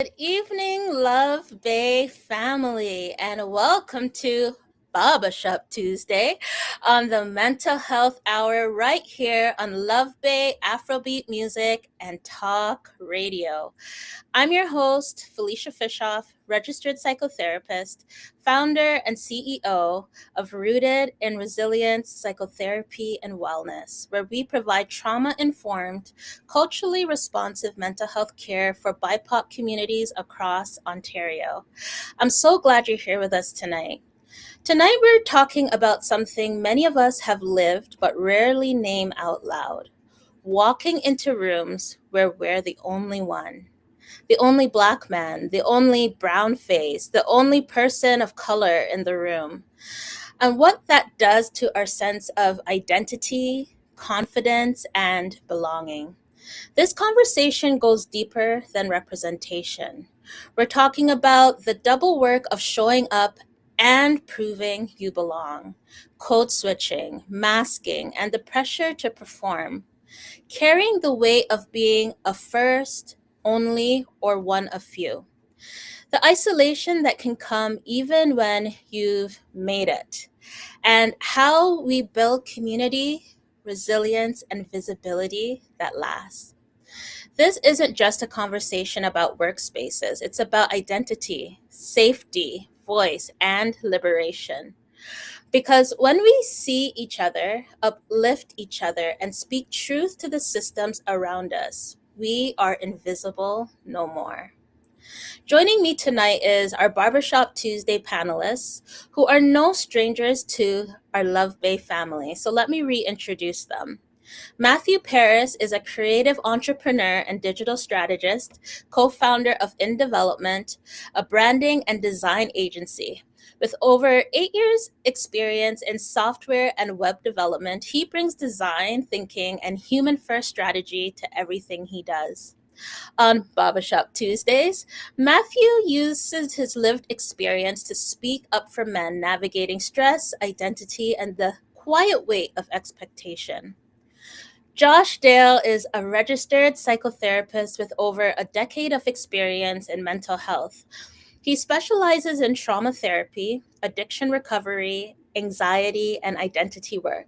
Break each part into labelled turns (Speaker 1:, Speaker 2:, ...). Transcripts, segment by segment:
Speaker 1: Good evening, Love Bay family, and welcome to Baba Shop Tuesday on the Mental Health Hour right here on Love Bay Afrobeat Music and Talk Radio. I'm your host, Felicia Fischhoff, registered psychotherapist, founder and CEO of Rooted in Resilience Psychotherapy and Wellness, where we provide trauma informed, culturally responsive mental health care for BIPOC communities across Ontario. I'm so glad you're here with us tonight. Tonight, we're talking about something many of us have lived but rarely name out loud: walking into rooms where we're the only one, the only Black man, the only brown face, the only person of color in the room, and what that does to our sense of identity, confidence, and belonging. This conversation goes deeper than representation. We're talking about the double work of showing up and proving you belong, code switching, masking, and the pressure to perform, carrying the weight of being a first, only, or one of few. The isolation that can come even when you've made it, and how we build community, resilience, and visibility that lasts. This isn't just a conversation about workspaces, it's about identity, safety, voice, and liberation. Because when we see each other, uplift each other, and speak truth to the systems around us, we are invisible no more. Joining me tonight is our Barbershop Tuesday panelists, who are no strangers to our Love Bay family. So let me reintroduce them. Matthew Paris is a creative entrepreneur and digital strategist, co-founder of In Development, a branding and design agency. With over 8 years experience in software and web development, he brings design thinking and human-first strategy to everything he does. On Barbershop Tuesdays, Matthew uses his lived experience to speak up for men navigating stress, identity, and the quiet weight of expectation. Josh Dale is a registered psychotherapist with over a decade of experience in mental health. He specializes in trauma therapy, addiction recovery, anxiety, and identity work.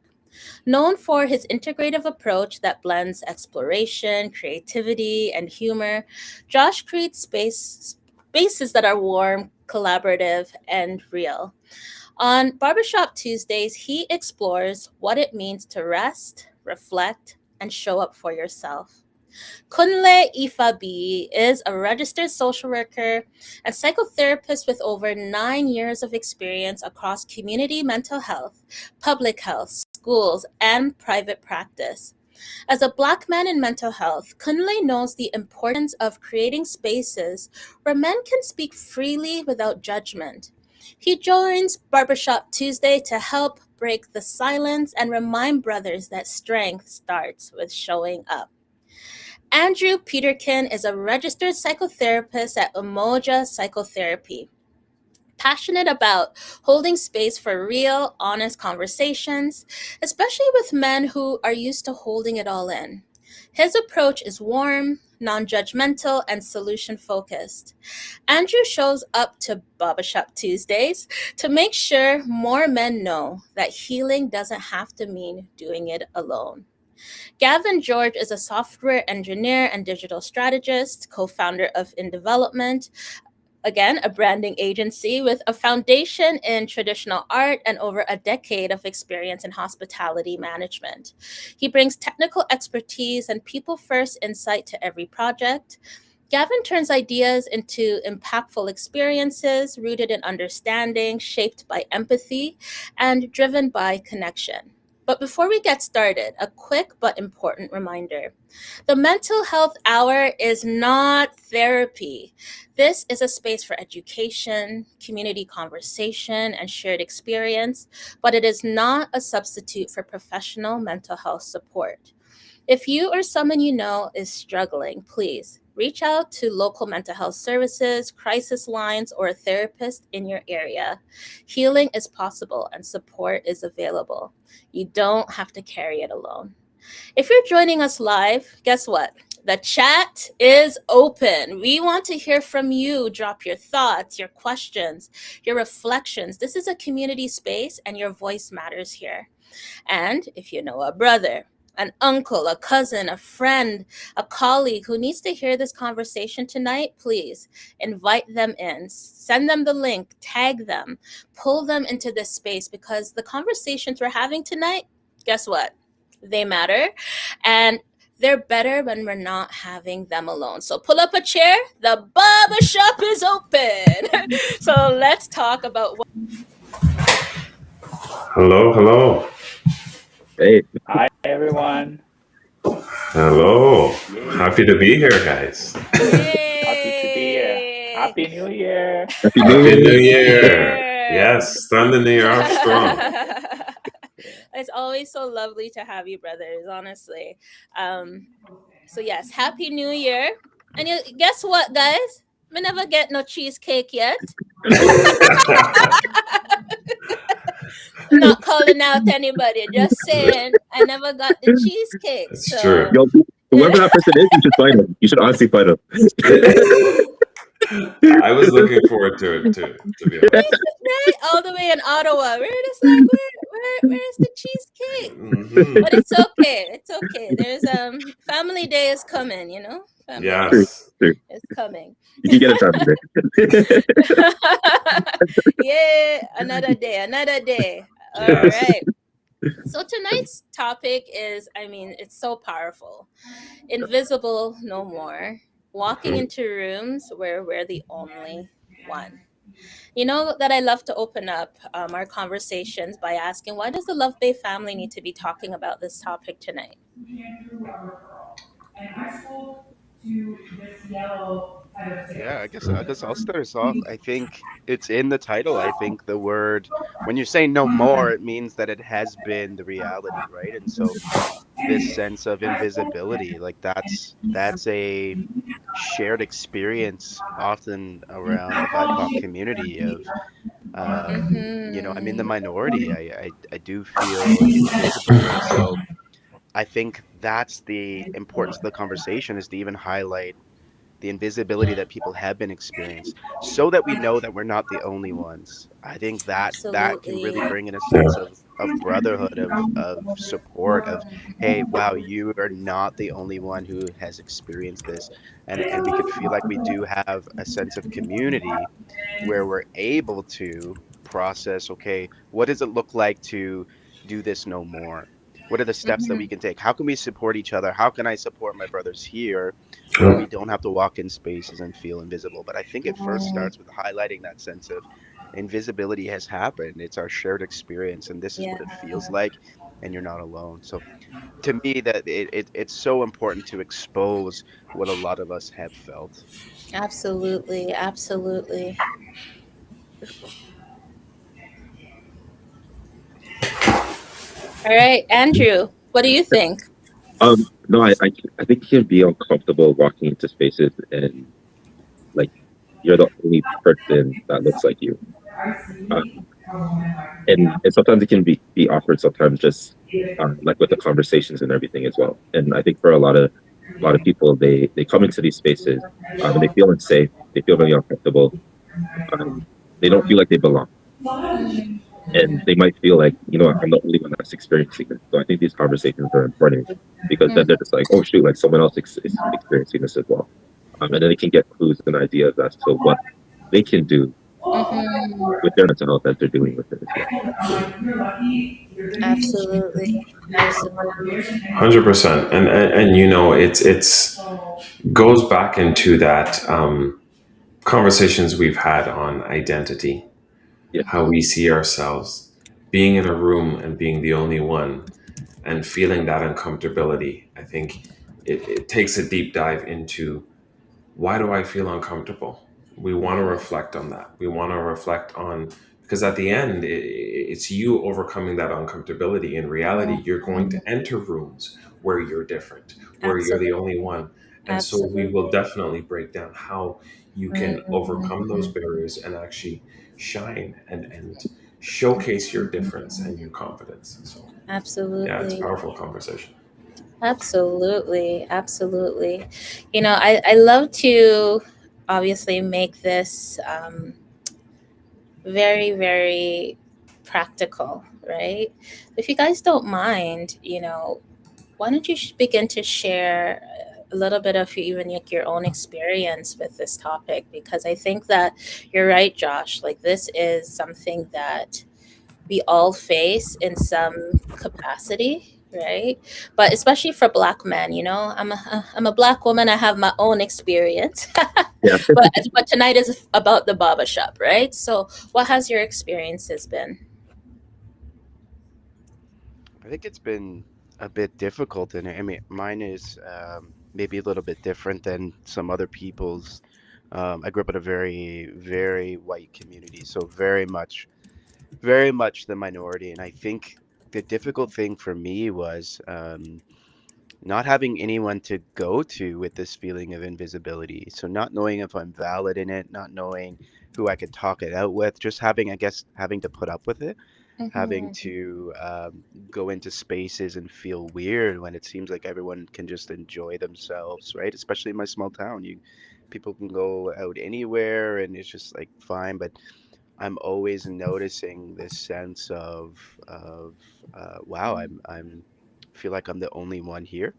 Speaker 1: Known for his integrative approach that blends exploration, creativity, and humor, Josh creates spaces that are warm, collaborative, and real. On Barbershop Tuesdays, he explores what it means to rest, reflect, and show up for yourself. Kunle Ifabi is a registered social worker and psychotherapist with over 9 years of experience across community mental health, public health, schools, and private practice. As a Black man in mental health, Kunle knows the importance of creating spaces where men can speak freely without judgment. He joins Barbershop Tuesday to help break the silence and remind brothers that strength starts with showing up. Andrew Peterkin is a registered psychotherapist at Umoja Psychotherapy, passionate about holding space for real, honest conversations, especially with men who are used to holding it all in. His approach is warm, non judgmental, and solution focused. Andrew shows up to Barbershop Tuesdays to make sure more men know that healing doesn't have to mean doing it alone. Gavin George is a software engineer and digital strategist, co founder of In Development, again, a branding agency with a foundation in traditional art and over a decade of experience in hospitality management. He brings technical expertise and people first insight to every project. Gavin turns ideas into impactful experiences rooted in understanding, shaped by empathy, and driven by connection. But before we get started, a quick but important reminder. The Mental Health Hour is not therapy. This is a space for education, community conversation, and shared experience, but it is not a substitute for professional mental health support. If you or someone you know is struggling, please reach out to local mental health services, crisis lines, or a therapist in your area. Healing is possible and support is available. You don't have to carry it alone. If you're joining us live, guess what? The chat is open. We want to hear from you. Drop your thoughts, your questions, your reflections. This is a community space, and your voice matters here. And if you know a brother, an uncle, a cousin, a friend, a colleague who needs to hear this conversation tonight, please invite them in. Send them the link, tag them, pull them into this space, because the conversations we're having tonight, guess what? They matter. And they're better when we're not having them alone. So pull up a chair. The barbershop is open. So let's talk about what.
Speaker 2: Hello, hello.
Speaker 3: Hey,
Speaker 4: Hi, everyone.
Speaker 2: Hello.
Speaker 4: Yay.
Speaker 2: Happy to be here, guys.
Speaker 4: Happy to be here.
Speaker 1: Yay!
Speaker 4: Happy New Year.
Speaker 3: Happy New
Speaker 2: Happy New
Speaker 3: Year!
Speaker 2: Year. Yes, starting the new year off strong.
Speaker 1: It's always so lovely to have you, brothers, honestly. So yes, Happy New Year. And guess what, guys? Me never get no cheesecake yet. I'm not calling out anybody, just saying I never got the cheesecake.
Speaker 2: It's
Speaker 1: So
Speaker 2: true.
Speaker 3: Yo, whoever that person is, you should fight him. You should honestly fight him.
Speaker 2: I was looking forward to it too, to be honest.
Speaker 1: right, all the way in Ottawa, we're just like, where's the cheesecake?
Speaker 2: Mhm.
Speaker 1: But it's okay. It's okay. There's Family Day is coming. Family Day
Speaker 2: Yes.
Speaker 3: True.
Speaker 1: is coming.
Speaker 3: You can get it family day.
Speaker 1: Yeah, another day, another day. All
Speaker 2: Yes.
Speaker 1: right. So tonight's topic is, it's so powerful. Invisible no more. Walking
Speaker 2: Mhm.
Speaker 1: into rooms where we're the only one. You know that I love to open up our conversations by asking, why does the Love Bay family need to be talking about this topic tonight?
Speaker 5: Yeah, I guess I'll start us off. I think it's in the title. I think the word, when you say no more, it means that it has been the reality, right? And so this sense of invisibility, like that's a shared experience often around the BIPOC community of I'm in the
Speaker 1: Mm-hmm.
Speaker 5: minority. I do feel invisible. And so I think that's the importance of the conversation, is to even highlight the invisibility that people have been experienced, so that we know that we're not the only ones. I think that can really
Speaker 1: Absolutely.
Speaker 5: bring in a
Speaker 2: Yeah.
Speaker 5: sense of brotherhood, of support, of, hey, wow, you are not the only one who has experienced this. And we could feel like we do have a sense of community where we're able to process, okay, what does it look like to do this no more? What are the steps that we
Speaker 1: Mm-hmm.
Speaker 5: can take? How can we support each other? How can I support my brothers here where
Speaker 2: Yeah.
Speaker 5: we don't have to walk in spaces and feel invisible? But I think it first starts with highlighting that sense of invisibility has happened. It's our shared experience, and this is
Speaker 1: Yeah,
Speaker 5: what it feels like, and you're not alone. So to me, that it's so important to expose what a lot of us have felt.
Speaker 1: absolutely. Absolutely. All right, Andrew, what do you think?
Speaker 3: No, I think it can be uncomfortable walking into spaces and like you're the only person that looks like you. Uh, and sometimes it can be awkward. Sometimes just like with the conversations and everything as well. And I think for a lot of people, they come into these spaces and they feel unsafe. They feel very uncomfortable. Um, they don't feel like they belong. And they might feel like, I'm the only one that's experiencing it. So I think these conversations are important because then they're just like, oh shoot, like someone else is experiencing this as well. And then they can get clues and ideas as to what they can do
Speaker 1: Mm-hmm.
Speaker 3: with their mental health as they're dealing with it as well.
Speaker 1: Absolutely. Absolutely.
Speaker 2: 100%. And it's goes back into that conversations we've had on identity,
Speaker 3: Yeah.
Speaker 2: how we see ourselves, being in a room and being the only one and feeling that uncomfortability. I think it takes a deep dive into, why do I feel uncomfortable? We want to reflect on that. We want to reflect on, because at the end, it's you overcoming that uncomfortability. In reality, you're going to enter rooms where you're different, where you're the
Speaker 1: Absolutely.
Speaker 2: only one. And so we will
Speaker 1: Absolutely.
Speaker 2: definitely break down how you can overcome those
Speaker 1: Mm-hmm.
Speaker 2: barriers and actually shine and showcase your difference and your confidence. So, yeah, it's a
Speaker 1: Absolutely.
Speaker 2: powerful conversation.
Speaker 1: Absolutely, absolutely. I love to obviously make this very, very practical, right? If you guys don't mind, why don't you begin to share a little bit of even like your own experience with this topic? Because I think that you're right, Josh. Like, this is something that we all face in some capacity, right? But especially for Black men, I'm a Black woman. I have my own experience,
Speaker 3: Yeah.
Speaker 1: but tonight is about the Baba Shop, right? So, what has your experiences been?
Speaker 5: I think it's been a bit difficult, and I mean, mine is maybe a little bit different than some other people's. I grew up in a very, very white community, so very much the minority. And I think the difficult thing for me was not having anyone to go to with this feeling of invisibility. So not knowing if I'm valid in it, not knowing who I could talk it out with, just having, I guess, having to put up with it, having
Speaker 1: Mm-hmm.
Speaker 5: to go into spaces and feel weird when it seems like everyone can just enjoy themselves, right? Especially in my small town, people can go out anywhere and it's just like fine, but I'm always noticing this sense of wow, I'm feel like I'm the only one here,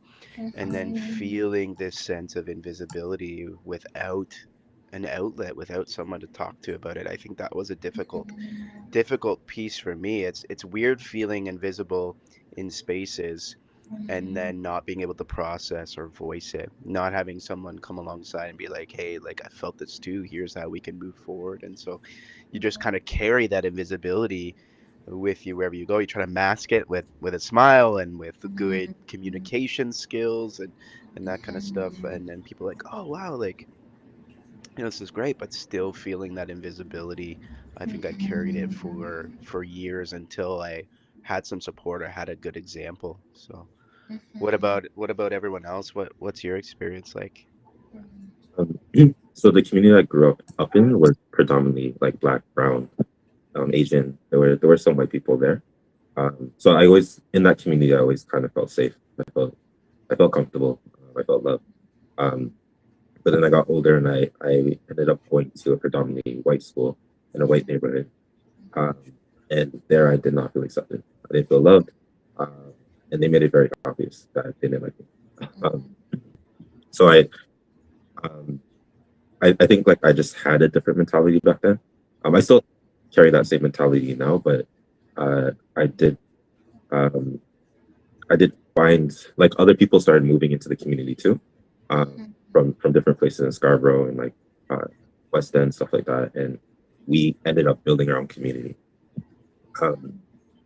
Speaker 5: and then
Speaker 1: Mm-hmm.
Speaker 5: feeling this sense of invisibility without an outlet, without someone to talk to about it. I think that was a difficult piece for me. It's weird feeling invisible in spaces and then not being able to process or voice it, not having someone come alongside and be like, hey, like I felt this too, here's how we can move forward. And so you just kind of carry that invisibility with you wherever you go. You try to mask it with a smile and with good communication skills and that kind of stuff. And then people are like, oh wow, like this is great, but still feeling that invisibility. I think I carried it for years until I had some support or had a good example. So what about everyone else? What's your experience like?
Speaker 3: Um, so the community I grew up in was predominantly like Black, Brown, Asian. There were some white people there. So I always in that community I always kind of felt safe. I felt comfortable. I felt loved. Um, but then I got older and I ended up going to a predominantly white school in a white neighborhood. Um, and there I did not feel accepted. I didn't feel loved. Um, and they made it very obvious that they didn't like me. So um, I think like I just had a different mentality back then. I still carry that same mentality now, but uh, I did um, I did find like other people started moving into the community too, from different places in Scarborough and like uh, West End stuff like that, and we ended up building our own community. Um,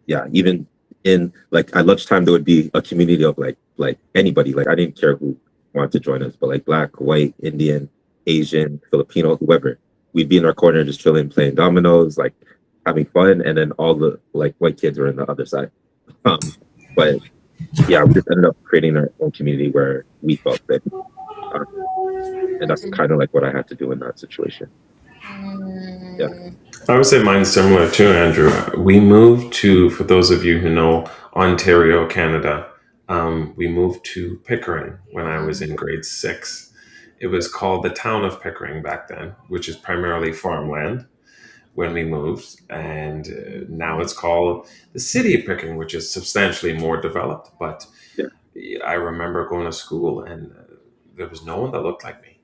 Speaker 3: yeah, even in like at lunchtime there would be a community of like anybody. Like I didn't care who wanted to join us, but like Black, white, Indian, Asian, Filipino, whoever, we'd be in our corner just chilling, playing dominoes, like having fun, and then all the like white kids were on the other side. But yeah, we just ended up creating our own community where we felt safe, um, and that's kind of like what I had to do in that situation. Yeah.
Speaker 2: I would say mine's similar too, Andrew. We moved to, for those of you who know Ontario, Canada, we moved to Pickering when I was in grade six. It was called the town of Pickering back then, which is primarily farmland when we moved. And now it's called the city of Pickering, which is substantially more developed. But
Speaker 3: Yeah.
Speaker 2: I remember going to school and there was no one that looked like me.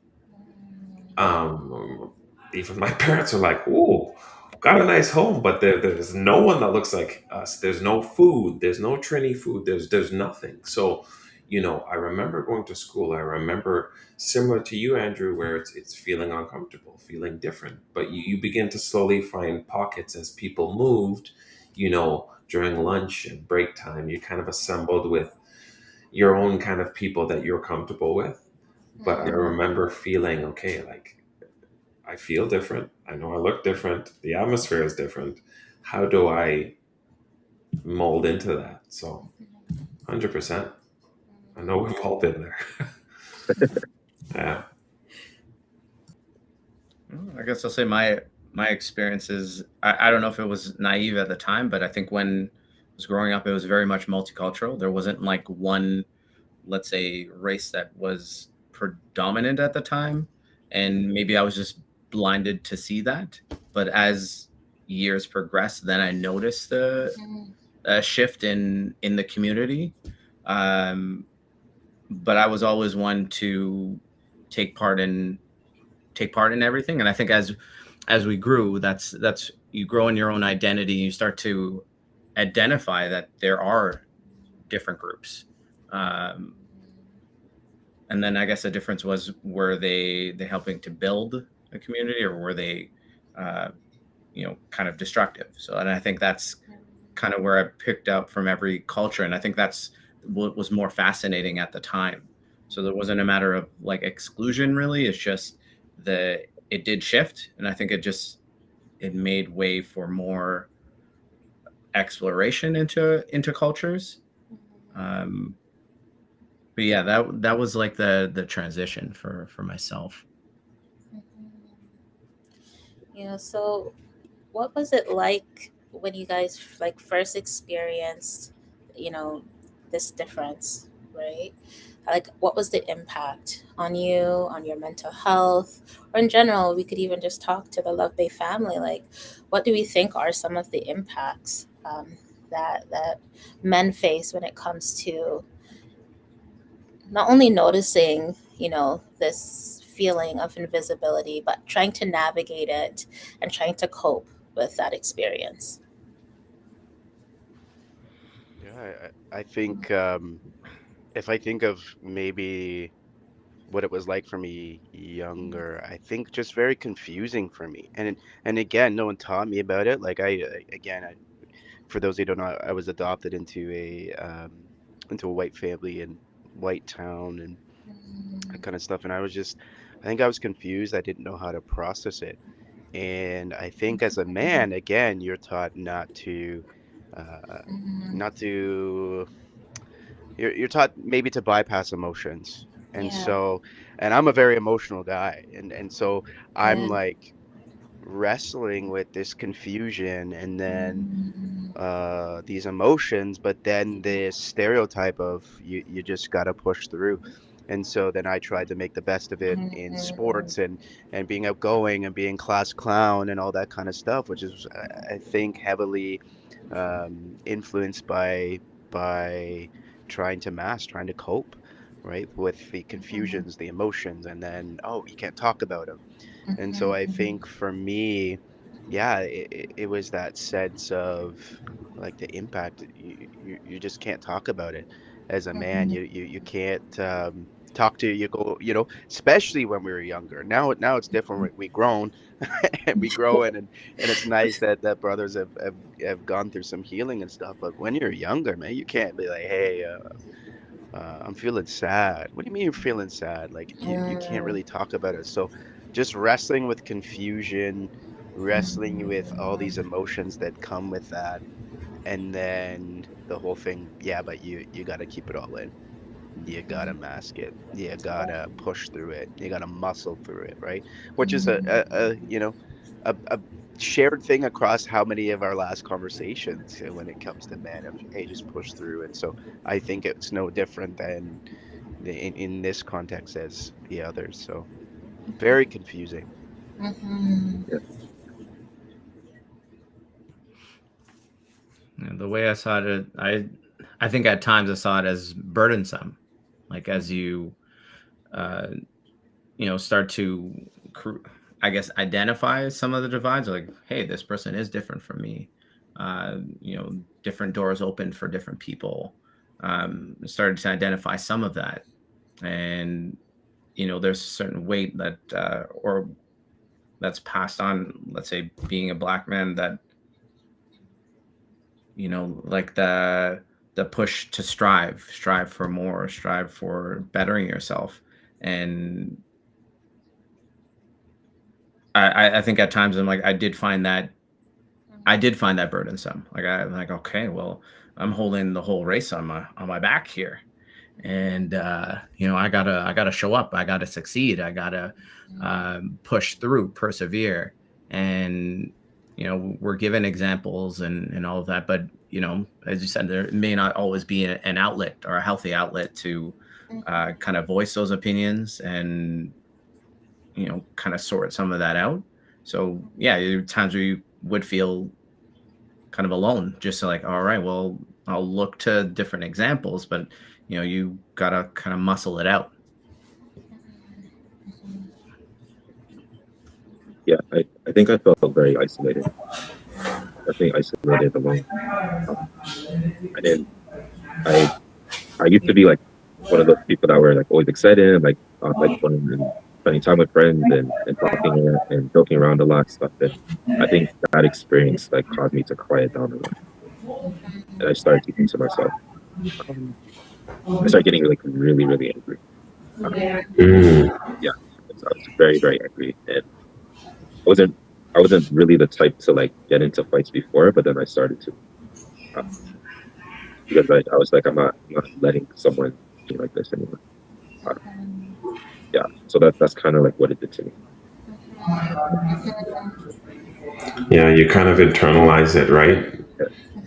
Speaker 2: Um, Even my parents are like, "Ooh, got a nice home," but there's no one that looks like us. There's no food. There's no Trini food. There's nothing. So, I remember going to school. I remember similar to you, Andrew, where it's feeling uncomfortable, feeling different. But you begin to slowly find pockets as people moved. During lunch and break time, you kind of assembled with your own kind of people that you're comfortable with. But I remember feeling okay, like I feel different. I know I look different. The atmosphere is different. How do I mold into that? So, 100%. I know we've all been there. Yeah.
Speaker 6: Well, I guess I'll say my experiences. I don't know if it was naive at the time, but I think when I was growing up, it was very much multicultural. There wasn't like one let's say, race that was predominant at the time, and maybe I was just blinded to see that. But as years progressed, then I noticed the shift in the community. Um, but I was always one to take part in everything, and I think as we grew, that's you grow in your own identity. You start to identify that there are different groups. Um, and then I guess the difference was, were they helping to build a community, or were they uh, kind of destructive? So, and I think that's kind of where I picked up from every culture, and I think that's what was more fascinating at the time. So there wasn't a matter of like exclusion, really. It's just the it did shift, and I think it made way for more exploration into cultures. um but yeah, that was like the transition for myself.
Speaker 1: So what was it like when you guys like first experienced, you know, this difference, right? Like, what was the impact on you, on your mental health, or in general? We could even just talk to the Love Bay family. Like, what do we think are some of the impacts that men face when it comes to not only noticing, this feeling of invisibility, but trying to navigate it and trying to cope with that experience?
Speaker 5: Yeah, I think if I think of maybe what it was like for me younger, I think just very confusing for me. And again, no one taught me about it. Like again, for those who don't know, I was adopted into a white family in white town and that kind of stuff. And I think I was confused. I didn't know how to process it. And I think as a man, again, you're taught uh, not to you're taught maybe to bypass emotions. And
Speaker 1: Yeah,
Speaker 5: so, and I'm a very emotional guy, and so I'm
Speaker 1: yeah.
Speaker 5: like wrestling with this confusion and then these emotions, but then this stereotype of you just got to push through. And so then I tried to make the best of it in
Speaker 1: Mhm.
Speaker 5: sports and being outgoing and being class clown and all that kind of stuff, which is I think heavily influenced by trying to cope, right, with the
Speaker 1: Mhm.
Speaker 5: confusions, the emotions, and then oh, you can't talk about them. And so I
Speaker 1: Mhm.
Speaker 5: think for me, yeah, it was that sense of like the impact. You just can't talk about it as a man.
Speaker 1: Mhm.
Speaker 5: You can't talk to you go, especially when we were younger. Now it's different. We grown and we grow and it's nice that brothers have gone through some healing and stuff. But when you're younger, man, you can't be like, hey, I'm feeling sad. What do you mean you're feeling sad? Like you can't
Speaker 1: Mhm.
Speaker 5: really talk about it. So just wrestling with confusion, wrestling with all these emotions that come with that, and then the whole thing, yeah, but you got to keep it all in. You got to mask it. You got
Speaker 1: Yeah.
Speaker 5: to push through it. You got to muscle through it, right? Which is
Speaker 1: Mhm.
Speaker 5: a shared thing across how many of our last conversations when it comes to men of, hey, just push through. And so I think it's no different than in this context as the others. So very confusing.
Speaker 1: Mhm.
Speaker 3: Yeah.
Speaker 6: And the way I saw it, I think at times I saw it as burdensome, like as you uh, start to I guess identify some of the divides, like, hey, this person is different from me. Different doors open for different people. Started to identify some of that, and there's a certain weight that or that's passed on, let's say, being a black man, that like the push to strive for more, strive for bettering yourself. And I think at times I'm like, I did find that burdensome. Like, I'm like, okay, well, I'm holding the whole race on my back here, and I gotta show up, I gotta succeed, I gotta push through, persevere. And we're given examples and all of that, but as you said, there may not always be an outlet or a healthy outlet to kind of voice those opinions and, kind of sort some of that out. So yeah, there are times where you would feel kind of alone, just like, all right, well, I'll look to different examples, but you gotta kind of muscle it out.
Speaker 3: Yeah, I think I felt very isolated. Definitely isolated, alone. I didn't. I used to be like one of those people that were like always excited and like fun and spending time with friends and talking and joking around a lot of stuff. And I think that experience like caused me to quiet down a lot. And I started keeping to myself. Um, I started getting like really, really angry. Yeah, I was very, very angry, and wasn't I wasn't really the type to like get into fights before, but then I started to uh, because I was like, I'm not letting someone be like this anymore. Uh, yeah, so that's kind of like what it did to me.
Speaker 2: Yeah, you kind of internalize it, right?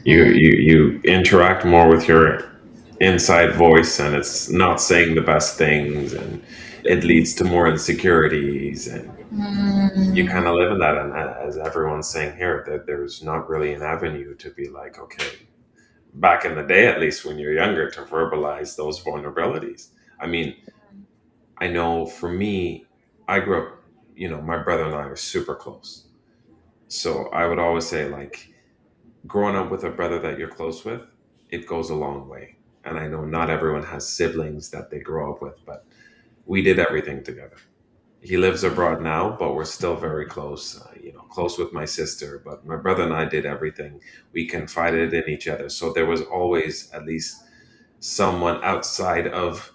Speaker 3: Yeah,
Speaker 2: You interact more with your inside voice, and it's not saying the best things, and
Speaker 3: yeah,
Speaker 2: it leads to more insecurities, and you kind of live in that. And as everyone's saying here, that there's not really an avenue to be like, okay, back in the day, at least when you're younger, to verbalize those vulnerabilities. I mean, I know for me, I grew up, my brother and I are super close. So I would always say, like, growing up with a brother that you're close with, it goes a long way. And I know not everyone has siblings that they grow up with, but we did everything together. He lives abroad now, but we're still very close. Close with my sister, but my brother and I did everything. We confided in each other, so there was always at least someone outside of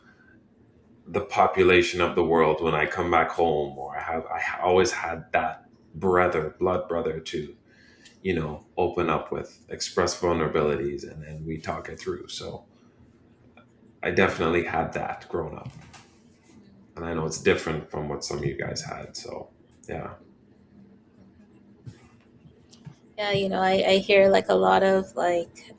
Speaker 2: the population of the world when I come back home, or I always had that blood brother to open up with, express vulnerabilities, and we talk it through. So I definitely had that growing up, and I know it's different from what some of you guys had. So yeah.
Speaker 1: Yeah, I hear like a lot of like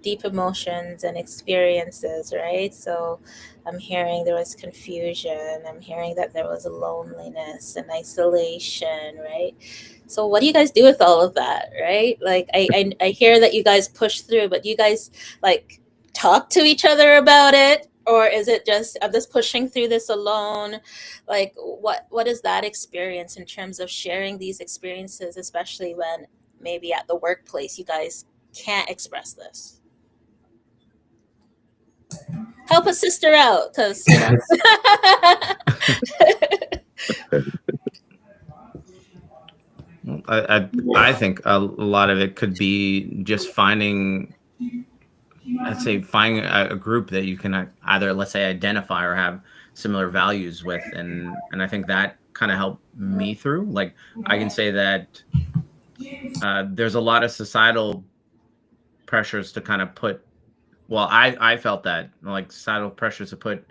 Speaker 1: deep emotions and experiences, right? So I'm hearing there was confusion. I'm hearing that there was loneliness and isolation, right? So what do you guys do with all of that, right? Like I hear that you guys push through, but do you guys like talk to each other about it? Or is it just I'm just pushing through this alone? Like what is that experience in terms of sharing these experiences, especially when maybe at the workplace you guys can't express this? Help a sister out, because
Speaker 6: I think a lot of it could be just finding, I'd say, finding a group that you can either, let's say, identify or have similar values with, and I think that kind of helped me through. Like, I can say that there's a lot of societal pressures to kind of put. Well, I felt that, like, societal pressures to put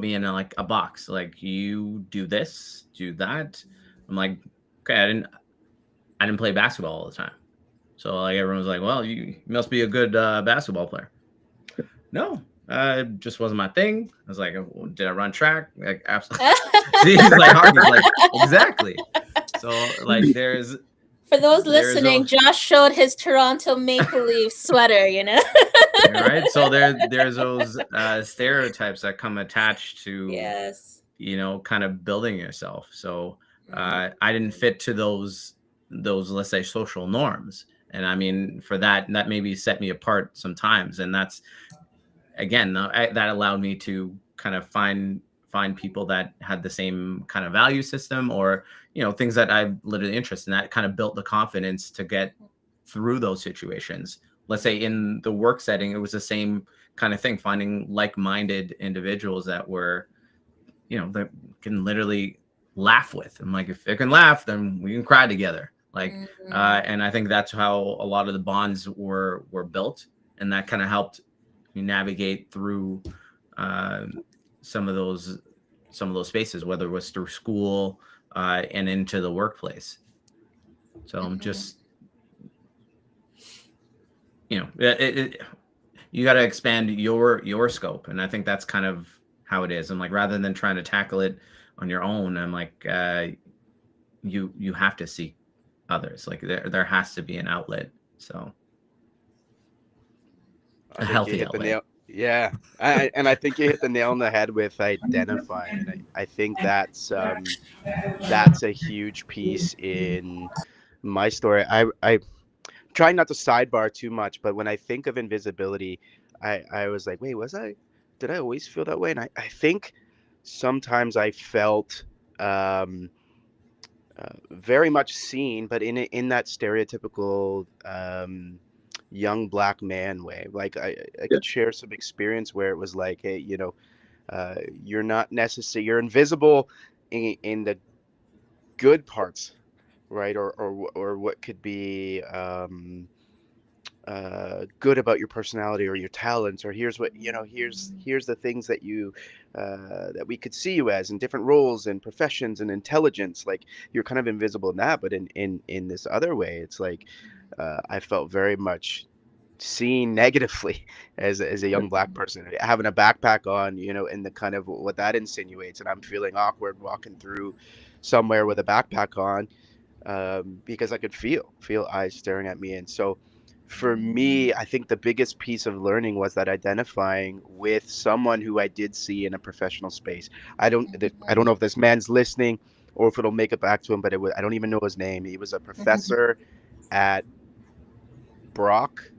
Speaker 6: me in like a box. Like, you do this, do that. I'm like, okay, I didn't play basketball all the time. So like everyone was like, well, you must be a good basketball player. No, it just wasn't my thing. I was like, well, did I run track? Like, absolutely. See, he's like, Harvey's like, exactly. So like
Speaker 1: for those
Speaker 6: there's
Speaker 1: listening, Josh showed his Toronto Maple Leaf sweater,
Speaker 6: right. So there's those stereotypes that come attached to
Speaker 1: Yes.
Speaker 6: kind of building yourself. So I didn't fit to those let's say social norms. And I mean, for that maybe set me apart sometimes. And that's, again, that allowed me to kind of find people that had the same kind of value system, or things that I'm literally interested in. That kind of built the confidence to get through those situations. Let's say in the work setting, it was the same kind of thing, finding like-minded individuals that were that can literally laugh with. I'm like, if they can laugh, then we can cry together. Like, and I think that's how a lot of the bonds were built, and that kind of helped me navigate through some of those spaces, whether it was through school and into the workplace. So I'm just, you got to expand your scope, and I think that's kind of how it is. And like, rather than trying to tackle it on your own, I'm like, you have to seek others. Like there has to be an outlet. So
Speaker 5: I
Speaker 6: a
Speaker 5: think you
Speaker 6: healthy
Speaker 5: hit the
Speaker 6: outlet.
Speaker 5: nail. Yeah, and I think you hit the nail on the head with identifying, and I think that's a huge piece in my story. I try not to sidebar too much, but when I think of invisibility, I was like, wait, did I always feel that way? And I think sometimes I felt um, very much seen, but in that stereotypical young black man way. Like I
Speaker 3: Yeah.
Speaker 5: could share some experience where it was like, hey, you're not necessary, you're invisible in the good parts, right? Or what could be good about your personality or your talents, or here's what here's the things that you that we could see you as in different roles and professions and intelligence. Like you're kind of invisible in that, but in this other way, it's like I felt very much seen negatively as a young black person having a backpack on, and the kind of what that insinuates, and I'm feeling awkward walking through somewhere with a backpack on, because I could feel eyes staring at me. And so for me, I think the biggest piece of learning was that identifying with someone who I did see in a professional space. I don't know if this man's listening or if it'll make it back to him, but I don't even know his name. He was a professor at Brock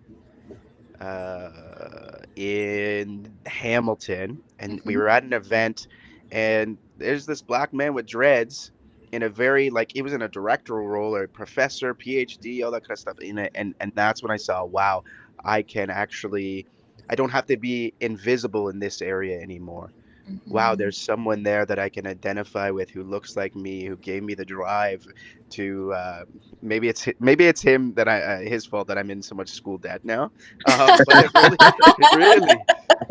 Speaker 5: in Hamilton, and we were at an event, and there's this black man with dreads in a very, like, he was in a directorial role or a professor, PhD, all that kind of stuff in it, and that's when I saw, wow, I can actually, I don't have to be invisible in this area anymore. Wow, there's someone there that I can identify with who looks like me, who gave me the drive to maybe it's him that I his fault that I'm in so much school debt now. But it really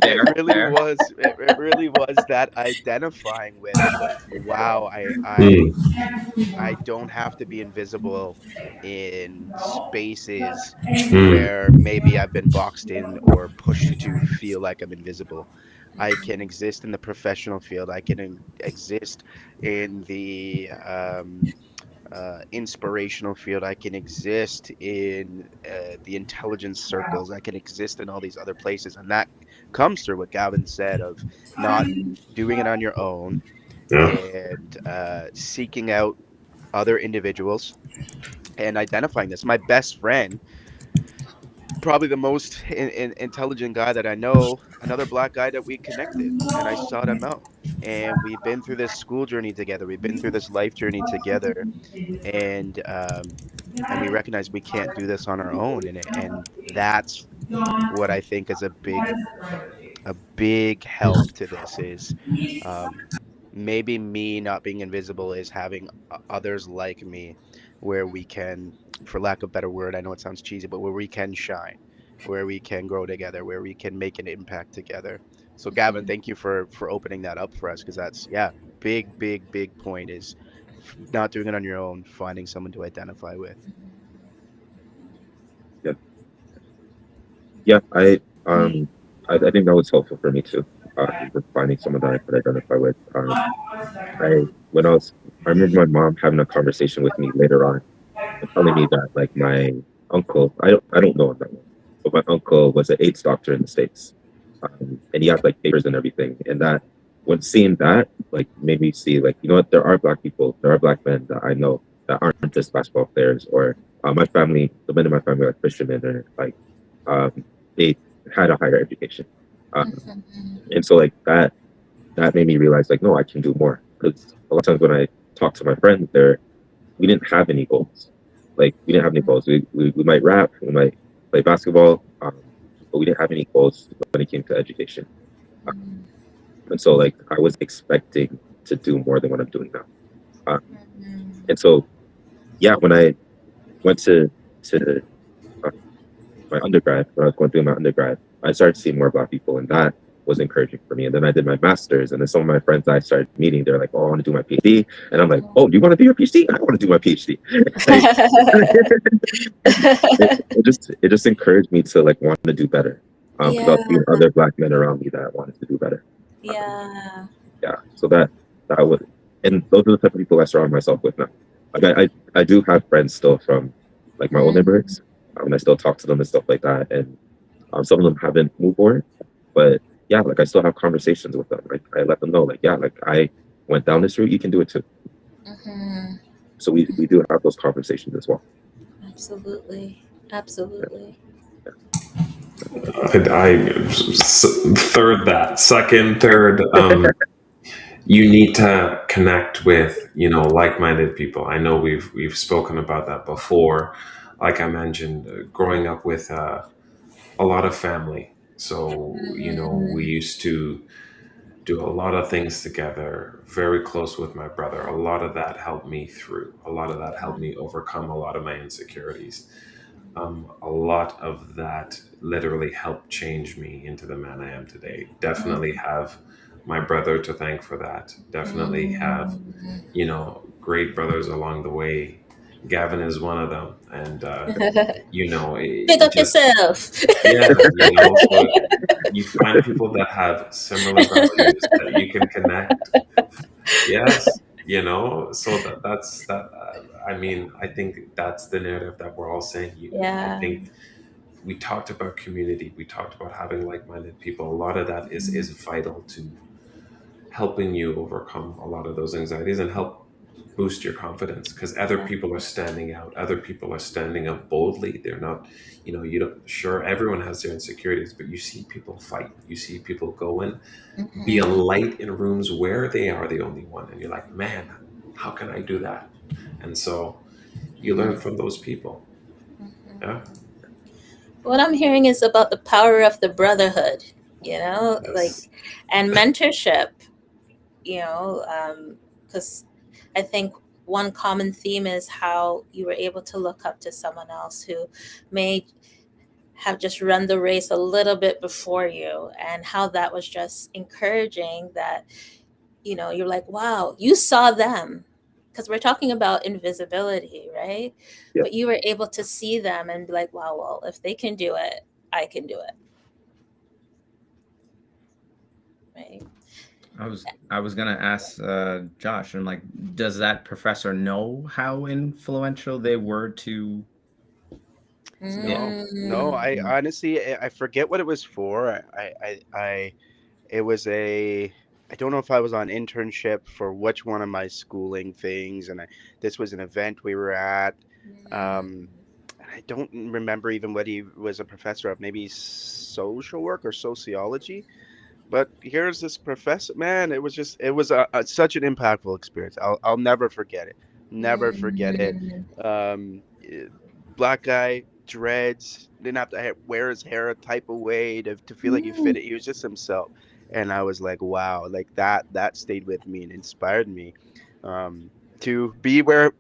Speaker 6: Fair, fair.
Speaker 5: it really was that identifying with, wow,
Speaker 2: Mm.
Speaker 5: I don't have to be invisible in spaces
Speaker 2: Mm.
Speaker 5: where maybe I've been boxed in or pushed to feel like I'm invisible. I can exist in the professional field. I can exist in the inspirational field. I can exist in the intelligence circles. I can exist in all these other places. And that comes through what Gavin said of not doing it on your own
Speaker 2: Yeah.
Speaker 5: and seeking out other individuals and identifying this. My best friend, probably the most intelligent guy that I know, another black guy that we connected, and I sought him out. And we've been through this school journey together. We've been through this life journey together, and we recognize we can't do this on our own. And that's what I think is a big help to this is um, maybe me not being invisible is having others like me where we can, for lack of a better word, I know it sounds cheesy, but where we can shine, where we can grow together, where we can make an impact together. So Gavin, thank you for opening that up for us, because that's, yeah, big point is not doing it on your own, finding someone to identify with.
Speaker 3: Yeah. Yeah. I think that was helpful for me too. With finding someone that I could identify with. I when I was I remember my mom having a conversation with me later on and telling me that like my uncle, I don't know him that well, but my uncle was an AIDS doctor in the States. And he had like papers and everything. And that when seeing that like made me see like, you know what, there are black people, there are black men that I know that aren't just basketball players, or my family, the men in my family are fishermen, or like they had a higher education. Um, and so like that made me realize like, no, I can do more. Because a lot of times when I talk to my friends, we didn't have any goals. Like we didn't have any goals. We might rap, we might play basketball, but we didn't have any goals when it came to education. And so like I was expecting to do more than what I'm doing now. Uh, and so yeah, when I went to uh, my undergrad, when I was going through my undergrad, I started seeing more black people, and that was encouraging for me. And then I did my master's, and then some of my friends I started meeting, they're like, "Oh, I want to do my PhD," and I'm like, "Oh, you want to do your PhD? I want to do my PhD." Like, it just encouraged me to like want to do better. because I was seeing
Speaker 1: Yeah.
Speaker 3: other Black men around me that wanted to do better.
Speaker 1: Yeah.
Speaker 3: Yeah, so that would, and those are the type of people I surround myself with now. Like I do have friends still from like my old
Speaker 1: Mm.
Speaker 3: neighborhoods, and I still talk to them and stuff like that. And some of them haven't moved forward, but yeah, like I still have conversations with them. Like I let them know, like yeah, like I went down this route, you can do it too.
Speaker 1: Mhm.
Speaker 3: So we do have those conversations as well.
Speaker 1: Absolutely. Absolutely.
Speaker 2: Third that second third. You need to connect with like-minded people. I know we've spoken about that before. Like I mentioned, growing up with a lot of family, so we
Speaker 1: Mm.
Speaker 2: used to do a lot of things together, very close with my brother. A lot of that helped me through. A lot of that helped me overcome a lot of my insecurities. A lot of that literally helped change me into the man I am today. Definitely have my brother to thank for that. Definitely have,
Speaker 1: Mm.
Speaker 2: great brothers along the way. Gavin is one of them. And,
Speaker 1: Pick up
Speaker 2: just,
Speaker 1: yourself.
Speaker 2: yeah, so you find people that have similar values that you can connect. Yes, so that's that. I mean, I think that's the narrative that we're all saying. I
Speaker 1: Yeah.
Speaker 2: think we talked about community. We talked about having like-minded people. A lot of that is vital to helping you overcome a lot of those anxieties and help boost your confidence because other people are standing out. Other people are standing up boldly. They're not, you don't, sure, everyone has their insecurities, but you see people fight. You see people go and be a
Speaker 1: Mhm.
Speaker 2: light in rooms where they are the only one. And you're like, man, how can I do that? And so you learn from those people. Yeah.
Speaker 1: What I'm hearing is about the power of the brotherhood, like,
Speaker 2: Yes.
Speaker 1: and mentorship, because I think one common theme is how you were able to look up to someone else who may have just run the race a little bit before you, and how that was just encouraging that, you're like, wow, you saw them. Because we're talking about invisibility, right?
Speaker 3: Yeah.
Speaker 1: But you were able to see them and be like, wow, well, if they can do it, I can do it. Right.
Speaker 6: I was gonna ask Josh, and like, does that professor know how influential they were to? Yeah.
Speaker 5: No, I
Speaker 1: Mm.
Speaker 5: honestly, I forget what it was for. It was I don't know if I was on internship for which one of my schooling things, and this was an event we were at. Um, and I don't remember even what he was a professor of, maybe social work or sociology. But here's this professor, man. It was such an impactful experience. I'll never forget it. Never forget it.
Speaker 1: Mm.
Speaker 5: Eh, Black guy, dreads, didn't have to wear his hair a type of way to feel like he fit
Speaker 1: Mm.
Speaker 5: it. He was just himself, and I was like, wow, like that stayed with me and inspired me, um, to be where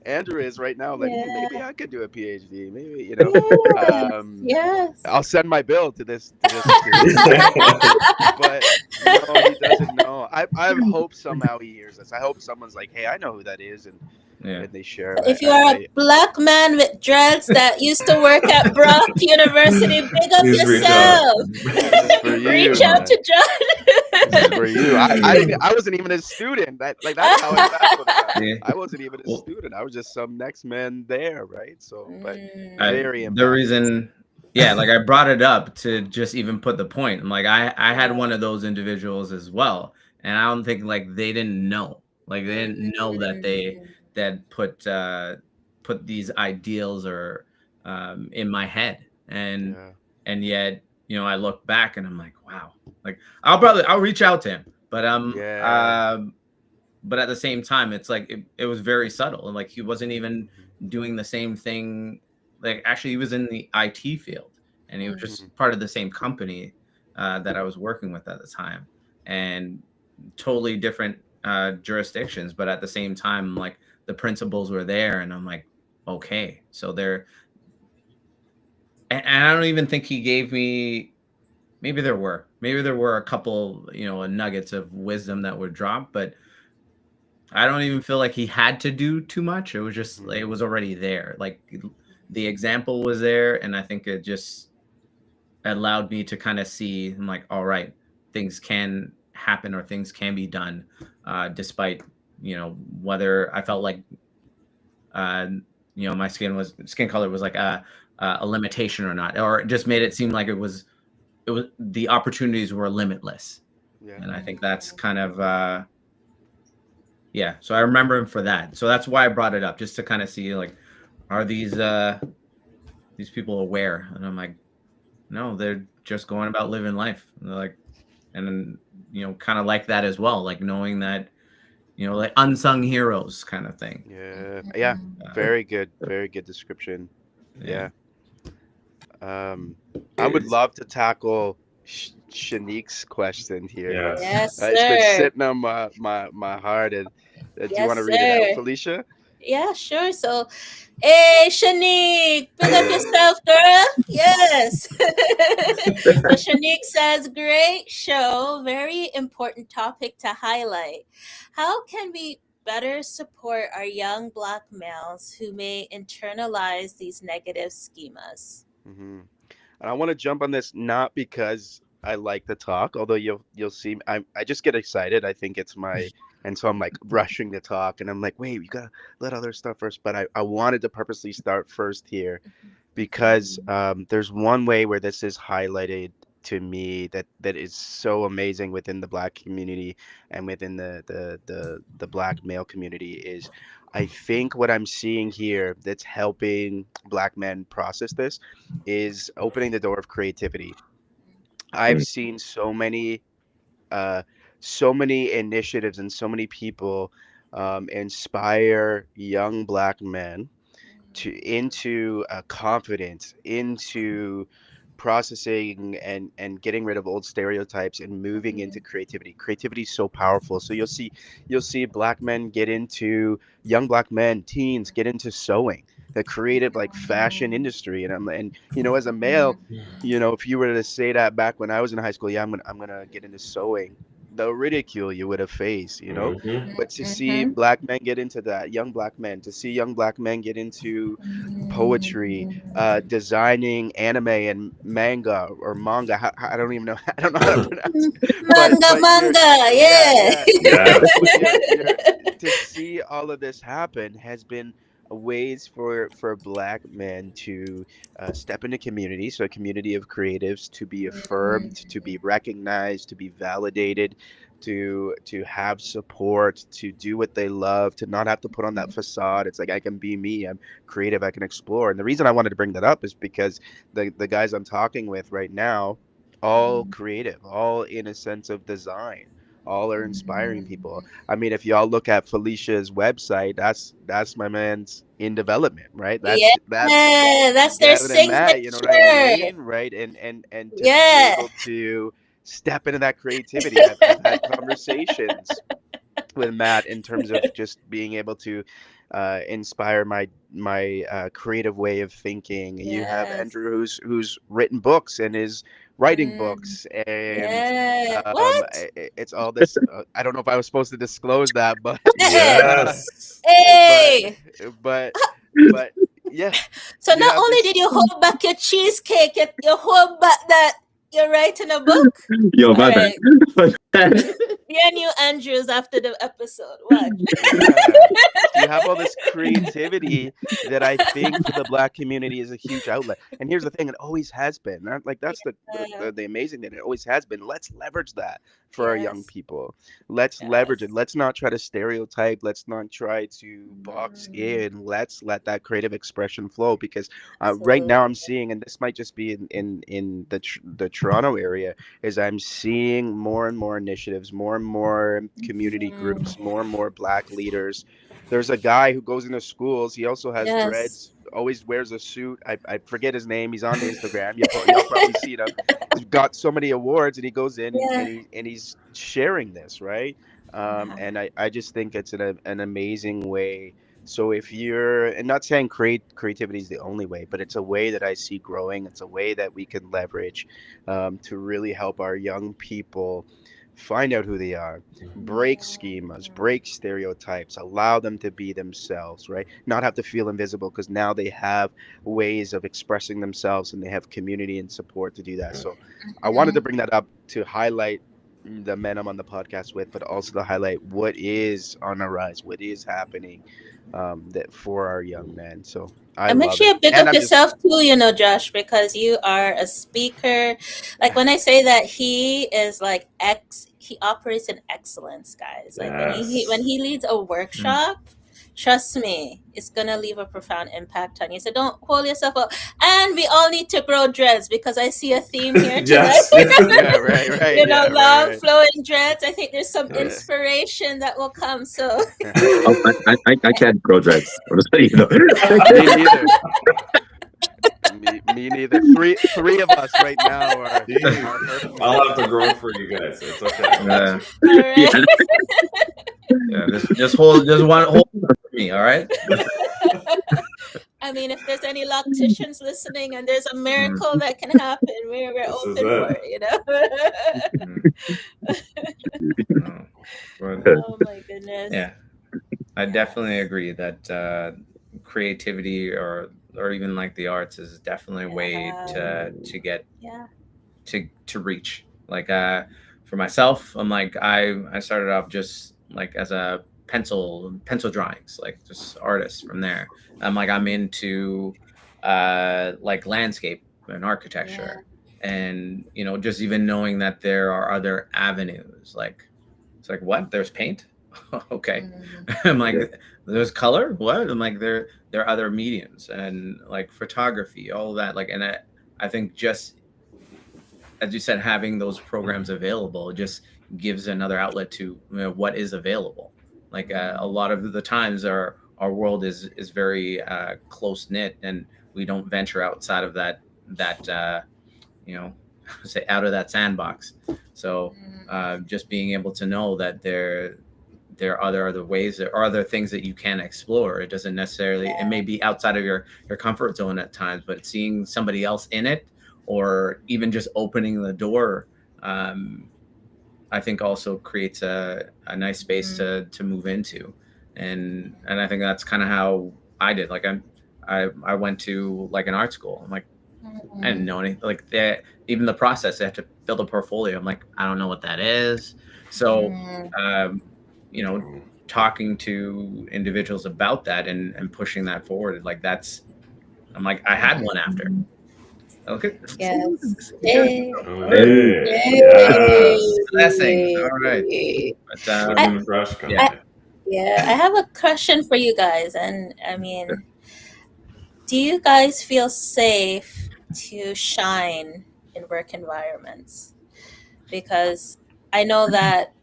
Speaker 5: Andrew is right now. Like, maybe
Speaker 1: Yeah.
Speaker 5: I could do a PhD. Maybe,
Speaker 1: Yes.
Speaker 5: um,
Speaker 1: Yes.
Speaker 5: I'll send my bill to this guy, but no, he doesn't know. I hope somehow he hears this. I hope someone's like, hey, I know who that is, and
Speaker 6: Yeah.
Speaker 5: they share it.
Speaker 1: If you are a black man with dreads that used to work at Brock University, big up
Speaker 2: Please reach out.
Speaker 1: yourself.
Speaker 5: This is for
Speaker 1: Reach
Speaker 5: you,
Speaker 1: out
Speaker 5: man.
Speaker 1: to John.
Speaker 5: This is for you. I wasn't even a student. That's how impactful it got.
Speaker 6: Yeah.
Speaker 5: I wasn't even a
Speaker 6: Well,
Speaker 5: student. I was just some next man there, right? So, but
Speaker 1: Mm.
Speaker 5: very
Speaker 6: the
Speaker 5: impactful.
Speaker 6: reason, yeah, like I brought it up to just even put the point. I'm like, I had one of those individuals as well, and I don't think like they didn't know, like they didn't know that they
Speaker 1: Mm.
Speaker 6: that put these ideals or in my head,
Speaker 5: Yeah.
Speaker 6: and yet I look back and I'm like, wow, like I'll reach out to him,
Speaker 5: Yeah.
Speaker 6: but at the same time, it's like it was very subtle, and like he wasn't even
Speaker 5: Mhm.
Speaker 6: doing the same thing. Like actually, he was in the IT field, and he was
Speaker 1: Mm.
Speaker 6: just part of the same company that I was working with at the time, and totally different jurisdictions. But at the same time, like the principles were there, and I'm like, okay, so they're. And I don't even think he gave me. Maybe there were a couple, nuggets of wisdom that were dropped, but I don't even feel like he had to do too much. It was just like, it
Speaker 5: Mhm.
Speaker 6: was already there. Like the example was there, and I think allowed me to kind of see, I'm like, all right, things can happen or things can be done, despite, whether I felt like, uh, my skin color was like a limitation or not, or it just made it seem like it was the opportunities were limitless.
Speaker 5: Yeah.
Speaker 6: And I think that's kind of, yeah. So I remember him for that. So that's why I brought it up, just to kind of see, like, are these people aware? And I'm like, no, they're just going about living life. And they're like, and then, kind of like that as well, like knowing that, like unsung heroes kind of thing.
Speaker 5: Yeah. Yeah. Very good description.
Speaker 6: Yeah.
Speaker 5: Yeah. I would love to tackle Shanique's question here.
Speaker 2: Yes.
Speaker 1: Yes,
Speaker 5: It's been
Speaker 1: sir.
Speaker 5: sitting on my heart, and do you want to
Speaker 1: Yes,
Speaker 5: read it out,
Speaker 1: sir.
Speaker 5: Felicia?
Speaker 1: Yeah, sure. So, hey, Shanique, pick up yourself, girl. Yes. So, Shanique says, great show. Very important topic to highlight. How can we better support our young Black males who may internalize these negative schemas?
Speaker 5: Hmm. And I want to jump on this not because I like to talk, although you'll see I just get excited. I think it's my and so I'm like rushing to talk, and I'm like, wait, you gotta let other stuff first. But I wanted to purposely start first here because there's one way where this is highlighted to me that is so amazing within the Black community and within the Black male community is I think what I'm seeing here that's helping Black men process this is opening the door of creativity. I've
Speaker 3: Mm,
Speaker 5: seen uh, so many initiatives and so many people inspire young Black men to into confidence, into processing and getting rid of old stereotypes and moving into creativity. Creativity is so powerful. So you'll see Black men get into young Black men, teens get into sewing, the creative like fashion industry. And as a male, if you were to say that back when I was in high school, yeah, I'm gonna get into sewing. The ridicule you would have faced.
Speaker 2: Hmm.
Speaker 5: But to see Black men get into that, young Black men, to see young Black men get into poetry, designing anime and manga. I don't even know. I don't know how to pronounce it. But
Speaker 1: Manga,
Speaker 5: but you're
Speaker 1: manga,
Speaker 5: yeah,
Speaker 1: yeah.
Speaker 5: yeah.
Speaker 2: Yes.
Speaker 5: But you're to see all of this happen has been ways for Black men to step into community, so a community of creatives to be affirmed, to be recognized, to be validated, to have support, to do what they love, to not have to put on that facade. It's like I can be me. I'm creative. I can explore. And the reason I wanted to bring that up is because the guys I'm talking with right now, all creative, all in a sense of design, all are inspiring people. I mean, if y'all look at Felicia's website, that's my man's in development, right? That's
Speaker 1: Yeah, that's their
Speaker 5: Gavin and Matt, you know what I
Speaker 1: signature.
Speaker 5: mean? Right. And to be
Speaker 1: Yeah.
Speaker 5: able to step into that creativity. I've had conversations with Matt in terms of just being able to inspire my creative way of thinking. You have
Speaker 1: Yes.
Speaker 5: Andrew who's written books and is writing
Speaker 1: Mm,
Speaker 5: books, and
Speaker 1: yeah. What?
Speaker 5: it's all this. I don't know if I was supposed to disclose that, but uh,
Speaker 2: Yes.
Speaker 5: but
Speaker 1: Hey.
Speaker 5: but but yeah,
Speaker 1: So
Speaker 5: you
Speaker 1: not
Speaker 5: have
Speaker 1: only
Speaker 5: this.
Speaker 1: did you hold back your cheesecake, you hold back that you're writing a book.
Speaker 3: Yo,
Speaker 1: All
Speaker 3: my bad.
Speaker 1: right. Me and you, Andrews, after the episode. What?
Speaker 5: Yeah. So you have all this creativity that I think for the Black community is a huge outlet. And here's the thing, it always has been. Like that's the amazing thing. It always has been. Let's leverage that for our young
Speaker 1: Yes.
Speaker 5: people. Let's leverage it.
Speaker 1: Yes.
Speaker 5: Let's not try to stereotype. Let's not try to box in. Let's let that creative expression flow because right now I'm
Speaker 1: Absolutely.
Speaker 5: seeing, and this might just be in the Toronto area, is I'm seeing more and more initiatives, more and more community groups, more and more Black leaders. There's a guy who goes into schools. He also has
Speaker 1: Yes.
Speaker 5: dreads, always wears a suit. I forget his name. He's on Instagram. Y'all probably seen him. He's got so many awards, and he goes in
Speaker 1: Yeah.
Speaker 5: and he's sharing this, right?
Speaker 1: Yeah.
Speaker 5: And I just think it's an amazing way. So if you're, and not saying creativity is the only way, but it's a way that I see growing. It's a way that we can leverage to really help our young people find out who they are, break schemas, break stereotypes, allow them to be themselves, right? Not have to feel invisible because now they have ways of expressing themselves and they have community and support to do that. So I wanted to bring that up to highlight the men I'm on the podcast with, but also to highlight what is on the rise, what is happening that for our young men. So I
Speaker 1: And make
Speaker 5: love
Speaker 1: sure
Speaker 5: it.
Speaker 1: you big
Speaker 5: And
Speaker 1: up
Speaker 5: I'm just
Speaker 1: yourself too, Josh, because you are a speaker. Like when I say that he is like he operates in excellence, guys. Like when
Speaker 2: Yes.
Speaker 1: he leads a workshop, trust me, it's gonna leave a profound impact on you. So don't hold yourself up. And we all need to grow dreads because I see a theme here tonight.
Speaker 2: Yes.
Speaker 5: yeah, right, yeah,
Speaker 1: Long
Speaker 5: right,
Speaker 1: flowing dreads. I think there's some
Speaker 5: right.
Speaker 1: inspiration that will come. So
Speaker 3: I can't grow dreads. I'm just letting you know.
Speaker 5: Me neither. Me neither. Three of us right now are
Speaker 2: Jeez.
Speaker 5: earthlings.
Speaker 2: I'll have to grow it for you guys. It's okay. I got you.
Speaker 1: all right.
Speaker 3: Yeah.
Speaker 6: Yeah, just hold for me, all right?
Speaker 1: I mean, if there's any locticians listening and there's a
Speaker 6: Mm,
Speaker 1: miracle that can happen, we're
Speaker 2: This is
Speaker 1: open for
Speaker 2: it.
Speaker 1: it,
Speaker 6: mm. No, but
Speaker 1: Oh my goodness.
Speaker 6: yeah, I definitely agree that creativity or even like the arts is definitely a way to get
Speaker 1: Yeah.
Speaker 6: to reach. Like for myself, I'm like I started off just like as a pencil drawings, like just artist from there. I'm into like landscape and architecture, and just even knowing that there are other avenues. Like it's like, what, there's paint? Okay. I'm like, there's color, what? I'm like, there are other mediums, and like photography, all of that. Like, and I think just as you said, having those programs available just gives another outlet to what is available. Like a lot of the times our world is very close knit, and we don't venture outside of that you know say out of that sandbox. So just being able to know that there are other ways, there are other things that you can explore. It doesn't necessarily, it may be outside of your comfort zone at times, but seeing somebody else in it, or even just opening the door, I think also creates a nice space to move into. And I think that's kind of how I did. Like I went to like an art school. I'm like, I didn't know anything. Like that, even the process, I had to build a portfolio. I'm like, I don't know what that is. So, talking to individuals about that and pushing that forward, like I'm like, I had one after. Okay.
Speaker 1: Yes.
Speaker 2: Hey.
Speaker 1: Yay.
Speaker 2: Yes.
Speaker 6: Blessings. All right. But
Speaker 2: Look at the crush coming.
Speaker 1: Yeah, I have a question for you guys, and I mean, do you guys feel safe to shine in work environments? Because I know that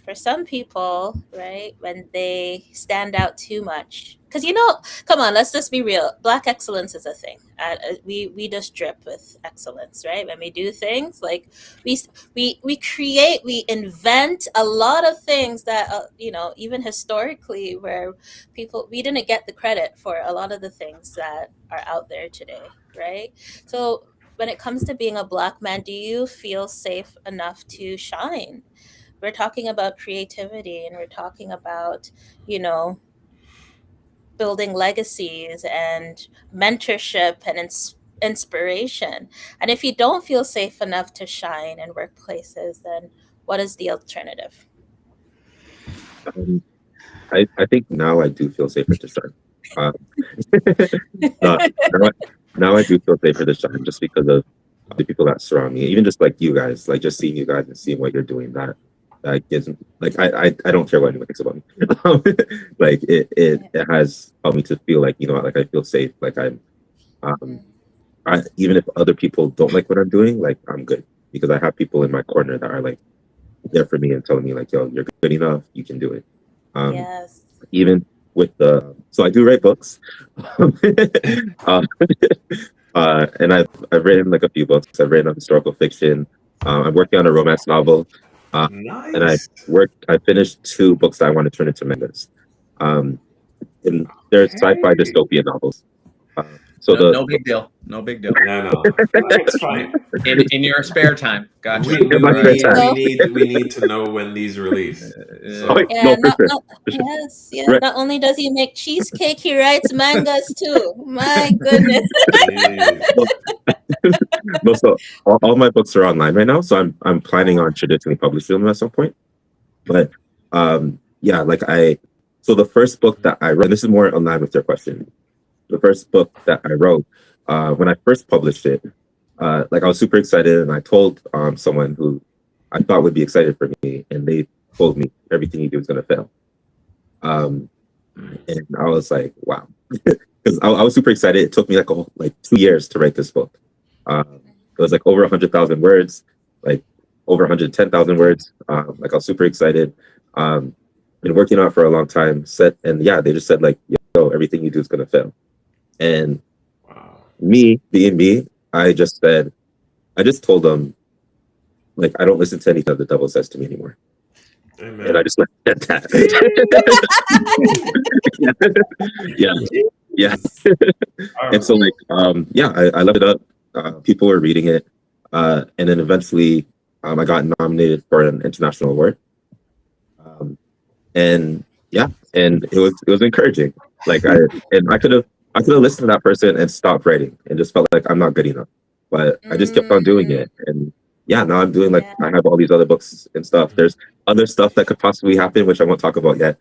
Speaker 1: for some people, right, when they stand out too much, because come on, let's just be real. Black excellence is a thing. We just drip with excellence, right? When we do things, like we create, we invent a lot of things that even historically, where we didn't get the credit for a lot of the things that are out there today, right? So when it comes to being a Black man, do you feel safe enough to shine? We're talking about creativity, and we're talking about, building legacies and mentorship and inspiration. And if you don't feel safe enough to shine in workplaces, then what is the alternative?
Speaker 3: I think now I do feel safer to shine. Uh, now I do feel safer to shine just because of the people that surround me. Even just like you guys, like just seeing you guys and seeing what you're doing. That gives like I don't care what anyone thinks about me. Like it has helped me to feel like like I feel safe. Like even if other people don't like what I'm doing, like I'm good because I have people in my corner that are like there for me and telling me like, yo, you're good enough, you can do it.
Speaker 1: Yes.
Speaker 3: Even with so I do write books. And I've written like a few books. I've written a historical fiction. I'm working on a romance novel. And
Speaker 2: Nice.
Speaker 3: I finished 2 books that I want to turn into mangas. And they're sci-fi dystopian novels. So
Speaker 6: no big deal. No big deal.
Speaker 2: Yeah, no, it's fine.
Speaker 6: In your spare time. Gotcha.
Speaker 2: We,
Speaker 3: in
Speaker 2: we,
Speaker 3: my
Speaker 2: we
Speaker 3: spare
Speaker 2: need
Speaker 3: time.
Speaker 2: we need we need to know when these release.
Speaker 3: Oh,
Speaker 2: So
Speaker 1: Yeah,
Speaker 3: no, for sure. For sure.
Speaker 1: yes, yeah.
Speaker 3: Right.
Speaker 1: Not only does he make cheesecake, he writes mangas too. My goodness.
Speaker 2: jeez.
Speaker 3: No, no, so all my books are online right now. So I'm planning on traditionally publishing them at some point. But yeah, so the first book that I wrote, and this is more in line with your question. The first book that I wrote, when I first published it, like I was super excited, and I told someone who I thought would be excited for me, and they told me everything you do is gonna fail. And I was like, wow, because I was super excited. It took me like 2 years to write this book. It was like over 100,000 words, like over 110,000 words. Like I was super excited. Been working on it for a long time. And yeah, they just said like, yo, everything you do is gonna fail. And
Speaker 2: Wow.
Speaker 3: me being me, I just told them like I don't listen to anything the devil says to me anymore.
Speaker 2: Amen.
Speaker 3: And I just left it at that. yeah. And so like yeah, I left it up. People were reading it, and then eventually I got nominated for an international award. And yeah, and it was encouraging. Like I could have listened to that person and stopped writing and just felt like I'm not good enough. But I just kept on doing it, and yeah, now I'm doing like I have all these other books and stuff. There's other stuff that could possibly happen, which I won't talk about yet.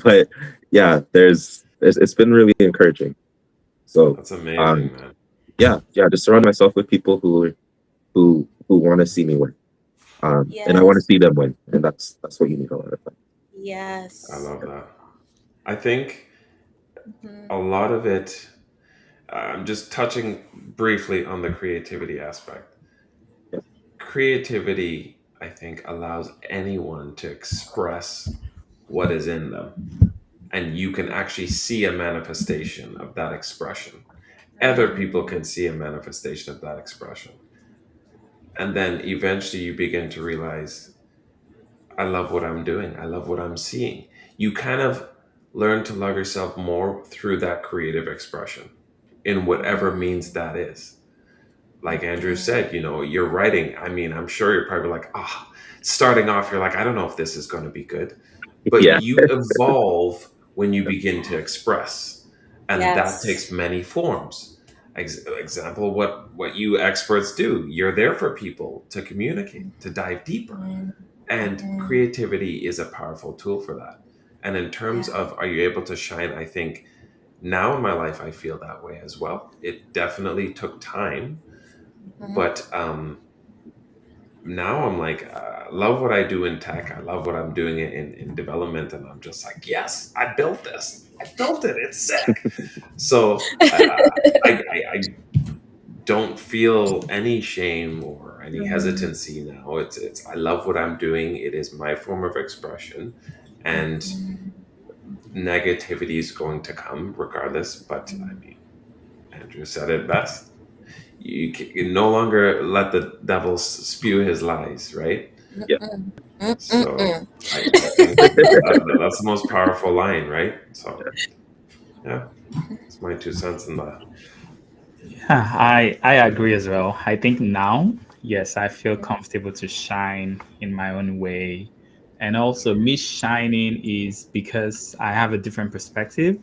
Speaker 3: But yeah, it's been really encouraging. So
Speaker 2: That's amazing, man.
Speaker 3: yeah, just surround myself with people who want to see me win, and I want to see them win, and that's what you need a lot of time.
Speaker 1: Yes.
Speaker 2: I love that. I think a lot of it, I'm just touching briefly on the creativity aspect.
Speaker 3: Yeah.
Speaker 2: Creativity, I think, allows anyone to express what is in them. And you can actually see a manifestation of that expression. Other people can see a manifestation of that expression. And then eventually you begin to realize, I love what I'm doing. I love what I'm seeing. You kind of learn to love yourself more through that creative expression in whatever means that is. Like Andrew said, you're writing. I mean, I'm sure you're probably like, starting off, you're like, I don't know if this is going to be good. But
Speaker 3: Yeah.
Speaker 2: you evolve when you begin to express. And that takes many forms. Example, what you experts do. You're there for people to communicate, to dive deeper. And creativity is a powerful tool for that. And in terms of, are you able to shine? I think now in my life, I feel that way as well. It definitely took time. But now I'm like, I love what I do in tech. I love what I'm doing in development. And I'm just like, yes, I built this. I built it. It's sick. So I don't feel any shame or any hesitancy now. It's I love what I'm doing. It is my form of expression, and negativity is going to come regardless. But I mean, Andrew said it best. You can no longer let the devil spew his lies, right?
Speaker 3: Yeah.
Speaker 2: So I think that's the most powerful line, right? So yeah, it's my 2 cents in that.
Speaker 4: Yeah, I agree as well. I think now, yes, I feel comfortable to shine in my own way. And also me shining is because I have a different perspective.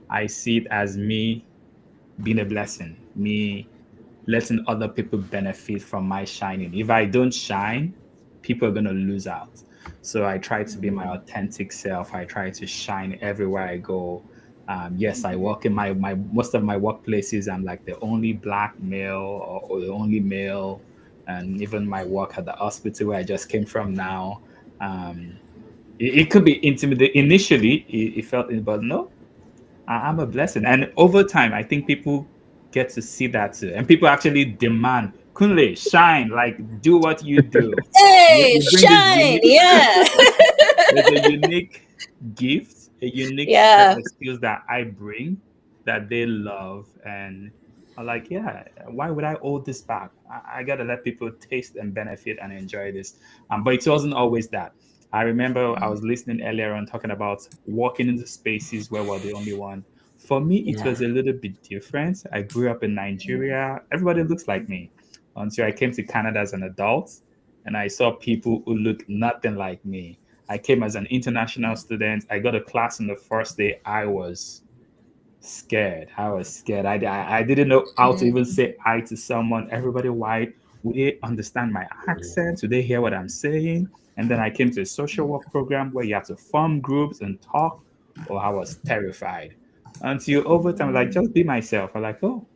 Speaker 4: I see it as me being a blessing, me letting other people benefit from my shining. If I don't shine, people are gonna lose out. So I try to be my authentic self. I try to shine everywhere I go. Yes, I work in my most of my workplaces. I'm like the only black male or the only male, and even my work at the hospital where I just came from now. It could be intimidating initially. It felt, but no, I'm a blessing. And over time, I think people get to see that too. And people actually demand, Kunle, shine, like do what you do.
Speaker 1: Hey,
Speaker 4: You bring this
Speaker 1: shine.
Speaker 4: unique,
Speaker 1: Yeah.
Speaker 4: there's a unique gift, a unique set
Speaker 1: Yeah.
Speaker 4: of skills that I bring that they love. And I'm like, yeah, why would I hold this back? I gotta let people taste and benefit and enjoy this. But it wasn't always that. I remember I was listening earlier on talking about walking into spaces where we're the only one. For me, it
Speaker 1: Yeah.
Speaker 4: was a little bit different. I grew up in Nigeria. Everybody looks like me until I came to Canada as an adult and I saw people who look nothing like me. I came as an international student. I got a class on the first day. I was scared. I was scared. I didn't know how to even say hi to someone. Everybody white. Would they understand my accent? Would they hear what I'm saying? And then I came to a social work program where you have to form groups and talk. Oh, I was terrified. Until over time, like, just be myself. I'm like, oh,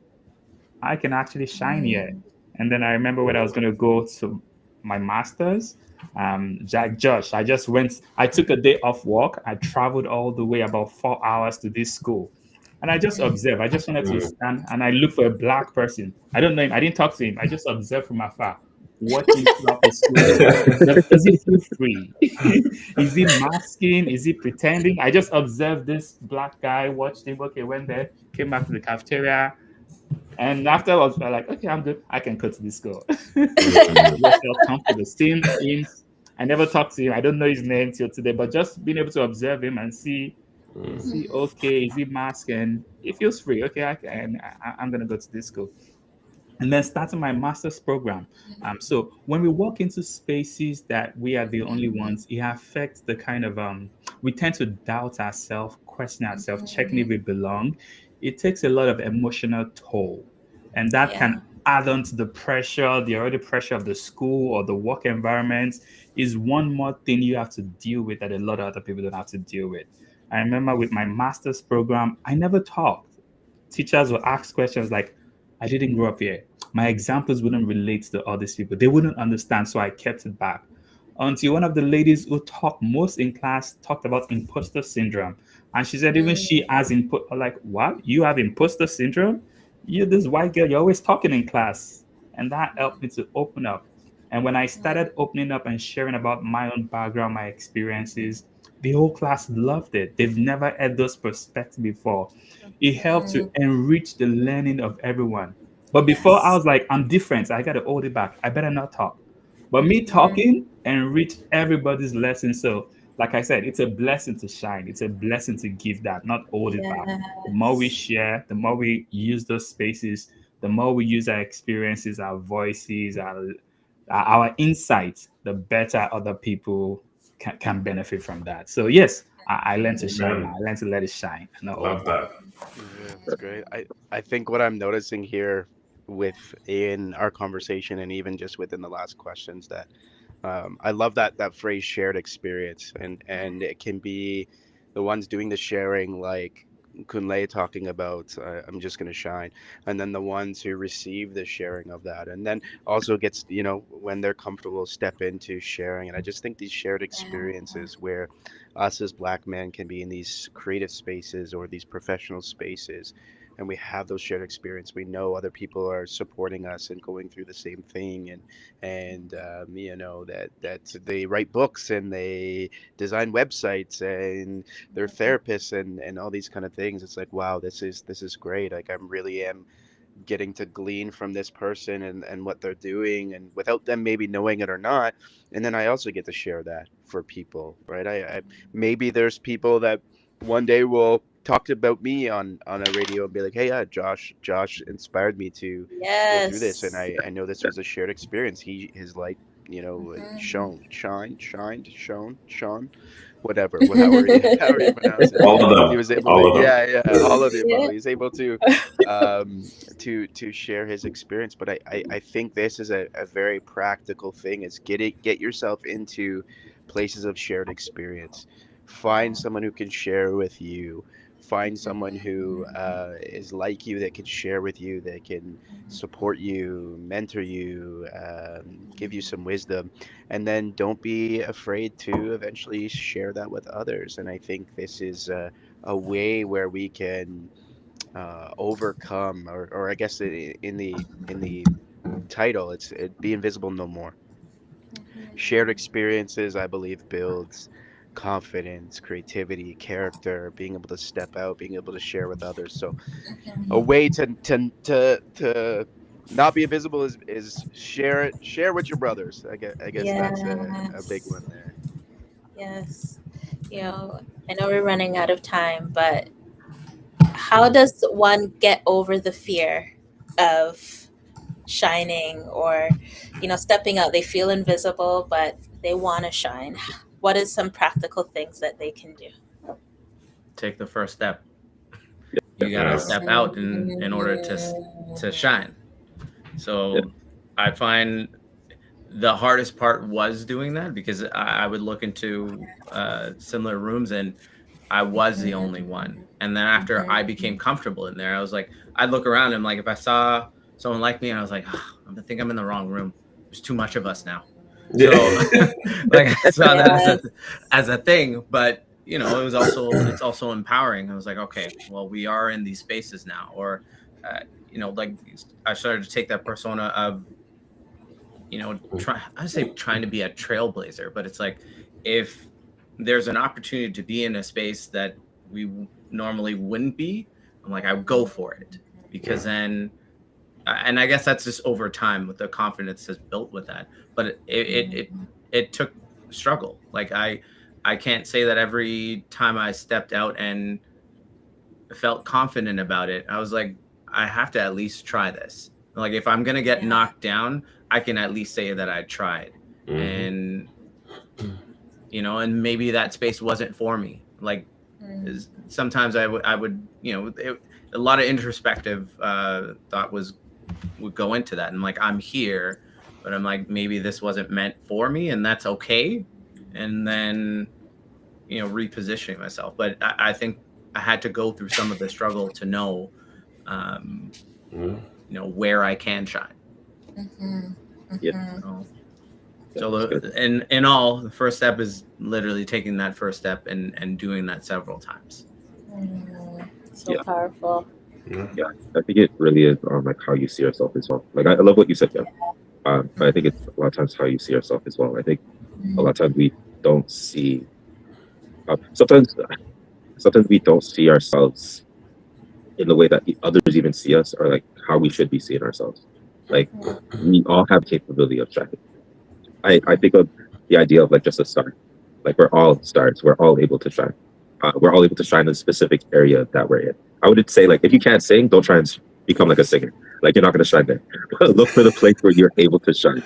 Speaker 4: I can actually shine here. And then I remember when I was going to go to my master's, Josh, I took a day off work. I traveled all the way about 4 hours to this school. And I just observed. I just wanted to
Speaker 2: Mm.
Speaker 4: stand and I looked for a black person. I don't know him. I didn't talk to him. I just observed from afar, watching throughout the school day. Does he feel free? Is he masking? Is he pretending? I just observed this black guy, watched him. Okay, went there, came back to the cafeteria, and afterwards, I was like, okay, I'm good. I can cut to this girl.
Speaker 2: Mm.
Speaker 4: Just felt comfortable. Seeing him, I never talked to him. I don't know his name till today, but just being able to observe him and see, is
Speaker 2: Mm.
Speaker 4: he okay? Is he masked? And he feels free. Okay, I'm going to go to this school and then starting my master's program. So when we walk into spaces that we are the only ones, it affects the kind of we tend to doubt ourselves, question ourselves, checking if we belong. It takes a lot of emotional toll, and that
Speaker 1: Yeah.
Speaker 4: can add on to the pressure, the already pressure of the school or the work environment. Is one more thing you have to deal with that a lot of other people don't have to deal with. I remember with my master's program, I never talked. Teachers will ask questions like, I didn't grow up here. My examples wouldn't relate to all these people. They wouldn't understand, so I kept it back. Until one of the ladies who talked most in class talked about imposter syndrome. And she said, even she has input, like, what? You have imposter syndrome? You're this white girl, you're always talking in class. And that helped me to open up. And when I started opening up and sharing about my own background, my experiences, the whole class loved it. They've never had those perspectives before. It helped to enrich the learning of everyone. But before I
Speaker 1: Yes.
Speaker 4: was like, I'm different. I gotta hold it back. I better not talk. But me talking enriched everybody's lesson. So, like I said, it's a blessing to shine. It's a blessing to give that, not hold it back. The more we
Speaker 1: Yes.
Speaker 4: share, the more we use those spaces, the more we use our experiences, our voices, our insights, the better other people can benefit from that. So yes, I learned to shine now.
Speaker 2: Man,
Speaker 4: I learned to let it shine and not hold
Speaker 2: love
Speaker 4: it back.
Speaker 2: that.
Speaker 5: Yeah, that's great. I think what I'm noticing here within our conversation and even just within the last questions that I love that phrase shared experience, and it can be the ones doing the sharing like Kunle talking about I'm just going to shine, and then the ones who receive the sharing of that, and then also gets, when they're comfortable, step into sharing. And I just think these shared experiences where us as black men can be in these creative spaces or these professional spaces, and we have those shared experience, we know other people are supporting us and going through the same thing, and that they write books and they design websites and they're therapists and all these kind of things. It's like, wow, this is great. Like, I really am getting to glean from this person and what they're doing, and without them maybe knowing it or not. And then I also get to share that for people, right? I maybe there's people that one day will talk about me on a radio and be like, hey, yeah, Josh inspired me to go through this, and
Speaker 1: Yes.
Speaker 5: I know this was a shared experience. His light, shone, shone, whatever, however you pronounce it.
Speaker 2: All of
Speaker 5: He
Speaker 2: them.
Speaker 5: was able to,
Speaker 2: All of them.
Speaker 5: yeah, yeah, all of the above.
Speaker 1: Yeah.
Speaker 5: He's able to share his experience. But I think this is a very practical thing, is get yourself into places of shared experience. Find someone who can share with you. Find someone who is like you, that can share with you, that can support you, mentor you, give you some wisdom, and then don't be afraid to eventually share that with others. And I think this is a way where we can overcome, or I guess in the title, be invisible no more. Shared experiences, I believe, builds confidence, creativity, character, being able to step out, being able to share with others. So a way to not be invisible is share with your brothers. I guess that's a big
Speaker 1: Yes.
Speaker 5: one there.
Speaker 1: Yes. I know we're running out of time, but how does one get over the fear of shining, or stepping out? They feel invisible, but they want to shine. What is some practical things that they can do?
Speaker 6: Take the first step. You gotta
Speaker 2: Yes.
Speaker 6: step out in order to shine.
Speaker 3: Yeah.
Speaker 6: So I find the hardest part was doing that, because I would look into similar rooms and I was the only one. And then after I became comfortable in there, I was like, I'd look around and like, if I saw someone like me, I was like, oh, I think I'm in the wrong room. There's too much of us now. So
Speaker 2: Yeah.
Speaker 6: like I saw that
Speaker 1: Yes.
Speaker 6: as a thing, but it's also empowering. I was like, okay, well, we are in these spaces now. Or like I started to take that persona of, I say trying to be a trailblazer, but it's like, if there's an opportunity to be in a space that we normally wouldn't be, I'm like, I would go for it, because
Speaker 2: Yeah.
Speaker 6: then, and I guess that's just over time with the confidence that's built with that. But it took struggle. Like I can't say that every time I stepped out and felt confident about it, I was like, I have to at least try this. Like, if I'm gonna get
Speaker 1: Yeah.
Speaker 6: knocked down, I can at least say that I tried.
Speaker 2: Hmm.
Speaker 6: And and maybe that space wasn't for me. Like,
Speaker 1: Mm.
Speaker 6: sometimes I would a lot of introspective thought would go into that, and like, I'm here, but I'm like, maybe this wasn't meant for me, and that's okay. And then repositioning myself. But I think I had to go through some of the struggle to know, um,
Speaker 2: Yeah.
Speaker 6: where I can shine.
Speaker 1: Mhm.
Speaker 3: Yeah.
Speaker 1: Mhm.
Speaker 6: So,
Speaker 3: That's good.
Speaker 6: in all, the first step is literally taking that first step and doing that several times.
Speaker 1: So
Speaker 3: Yeah.
Speaker 1: powerful.
Speaker 2: Yeah.
Speaker 3: Yeah. I think it really is like how you see yourself as well. Like I love what you said, Jeff. But I think it's a lot of times how you see yourself as well. I think a lot of times we don't see. Sometimes we don't see ourselves in the way that the others even see us, or like how we should be seeing ourselves. Like we all have capability of shining. I think of the idea of like just a star. Like we're all stars. We're all able to shine. We're all able to shine in a specific area that we're in. I would say like if you can't sing, don't try and become like a singer. Like you're not going to shine there. Look for the place where you're able to shine.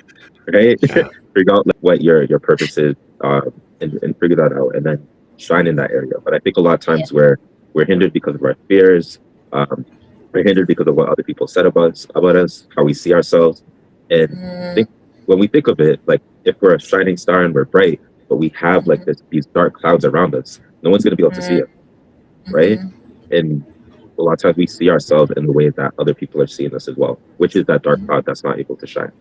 Speaker 3: Right?
Speaker 2: Yeah.
Speaker 3: Figure out like what your purpose is, and figure that out, and then shine in that area. But I think a lot of
Speaker 1: Yeah.
Speaker 3: times we're hindered because of our fears. Um, we're hindered because of what other people said about us, how we see ourselves, and I think when we think of it, like if we're a shining star and we're bright, but we have like these dark clouds around us, no one's going to be able to see us, right? And a lot of times we see ourselves in the way that other people are seeing us as well, which is that dark cloud that's not able to shine,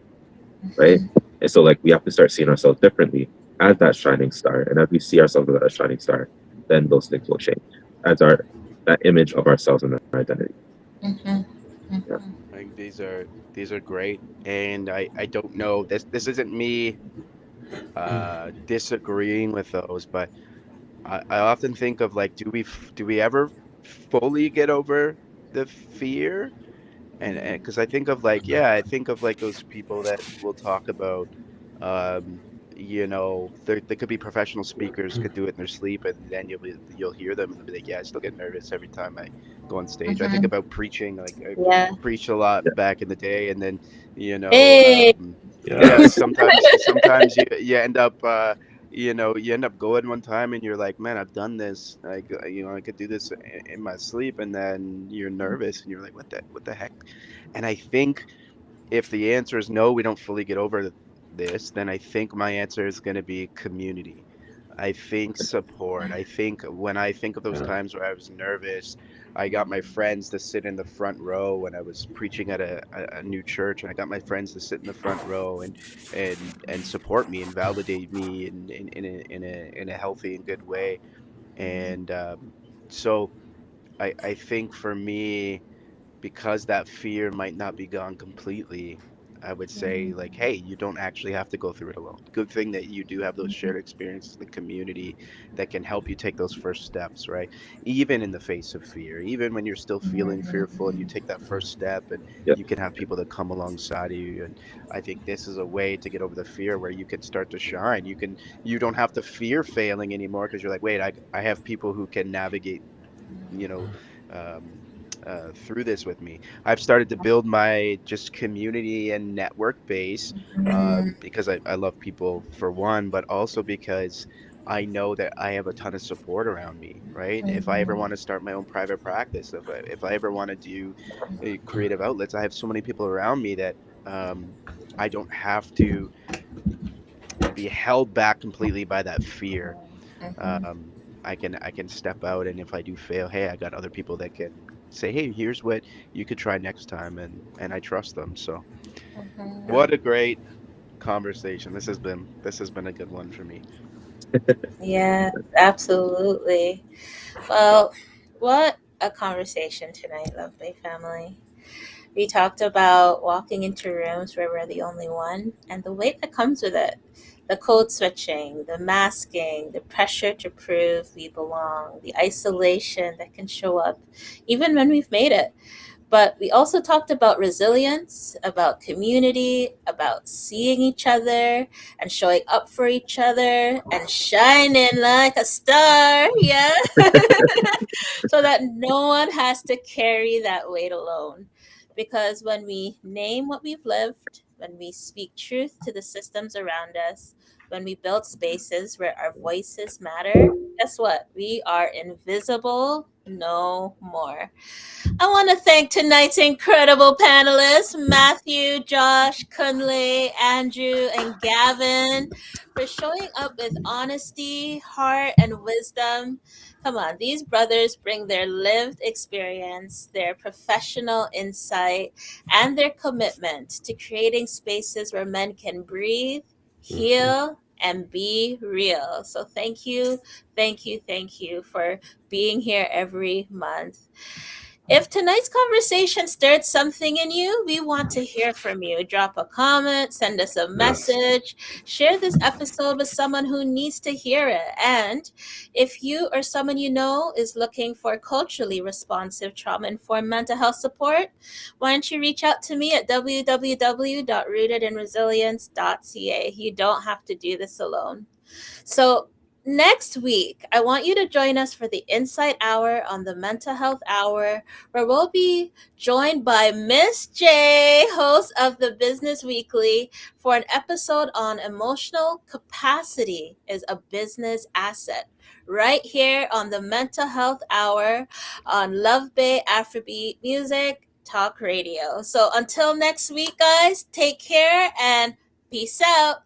Speaker 3: right? And so like we have to start seeing ourselves differently as that shining star, and as we see ourselves as that shining star, then those things will change as our that image of ourselves and our identity. Yeah,
Speaker 5: I think these are great, and I don't know, this isn't me disagreeing with those, but I often think of like, do we ever fully get over the fear? And because I think of like, yeah, I think of like those people that will talk about, um, they could be professional speakers, could do it in their sleep, and then you'll hear them and they'll be like, yeah, I still get nervous every time I go on stage. I think about preaching, like I
Speaker 1: Yeah.
Speaker 5: preached a lot
Speaker 3: yeah,
Speaker 5: back in the day, and then
Speaker 1: Hey.
Speaker 5: yeah,
Speaker 2: Yes.
Speaker 5: sometimes you end up you end up going one time and you're like, man, I've done this, like I could do this in my sleep, and then you're nervous and you're like, what the heck? And I think if the answer is no, we don't fully get over this, then I think my answer is going to be community. I think support. I think when I think of those
Speaker 2: Yeah.
Speaker 5: times where I was nervous, I got my friends to sit in the front row when I was preaching at a new church, and I got my friends to sit in the front row and support me and validate me in a healthy and good way. And so I think for me, because that fear might not be gone completely, I would say like, hey, you don't actually have to go through it alone. Good thing that you do have those shared experiences in the community that can help you take those first steps, right? Even in the face of fear, even when you're still feeling fearful and you take that first step, and
Speaker 3: yeah,
Speaker 5: you can have people that come alongside of you. And I think this is a way to get over the fear where you can start to shine. You don't have to fear failing anymore, because you're like, wait, I have people who can navigate, you know, um, through this with me. I've started to build my just community and network base
Speaker 1: Mm-hmm.
Speaker 5: because I love people for one, but also because I know that I have a ton of support around me, right? If I ever want to start my own private practice, if I ever want to do creative outlets, I have so many people around me that um, I don't have to be held back completely by that fear.
Speaker 1: Mm-hmm.
Speaker 5: um, I can step out, and if I do fail, hey, I got other people that can say, hey, here's what you could try next time, and I trust them. So
Speaker 1: Mm-hmm.
Speaker 5: what a great conversation. This has been a good one for me.
Speaker 1: Yes, absolutely. Well, what a conversation tonight, Love Bay family. We talked about walking into rooms where we're the only one and the weight that comes with it. The code switching, the masking, the pressure to prove we belong, the isolation that can show up even when we've made it. But we also talked about resilience, about community, about seeing each other and showing up for each other and shining like a star. Yeah. So that no one has to carry that weight alone. Because when we name what we've lived, when we speak truth to the systems around us, when we build spaces where our voices matter, guess what? We are invisible no more. I want to thank tonight's incredible panelists, Matthew, Josh, Kunle, Andrew, and Gavin, for showing up with honesty, heart, and wisdom. Come on, these brothers bring their lived experience, their professional insight, and their commitment to creating spaces where men can breathe,
Speaker 2: Mhm.
Speaker 1: heal, and be real. So thank you, thank you, thank you for being here every month. If tonight's conversation stirred something in you, we want to hear from you. Drop a comment, send us a
Speaker 2: Yes.
Speaker 1: message, share this episode with someone who needs to hear it. And if you or someone you know is looking for culturally responsive trauma informed mental health support, why don't you reach out to me at www.rootedinresilience.ca? You don't have to do this alone. So, next week, I want you to join us for the Insight Hour on the Mental Health Hour, where we'll be joined by Miss J, host of the Business Weekly, for an episode on emotional capacity is a business asset. Right here on the Mental Health Hour on Love Bay Afrobeat Music Talk Radio. So until next week, guys, take care and peace out.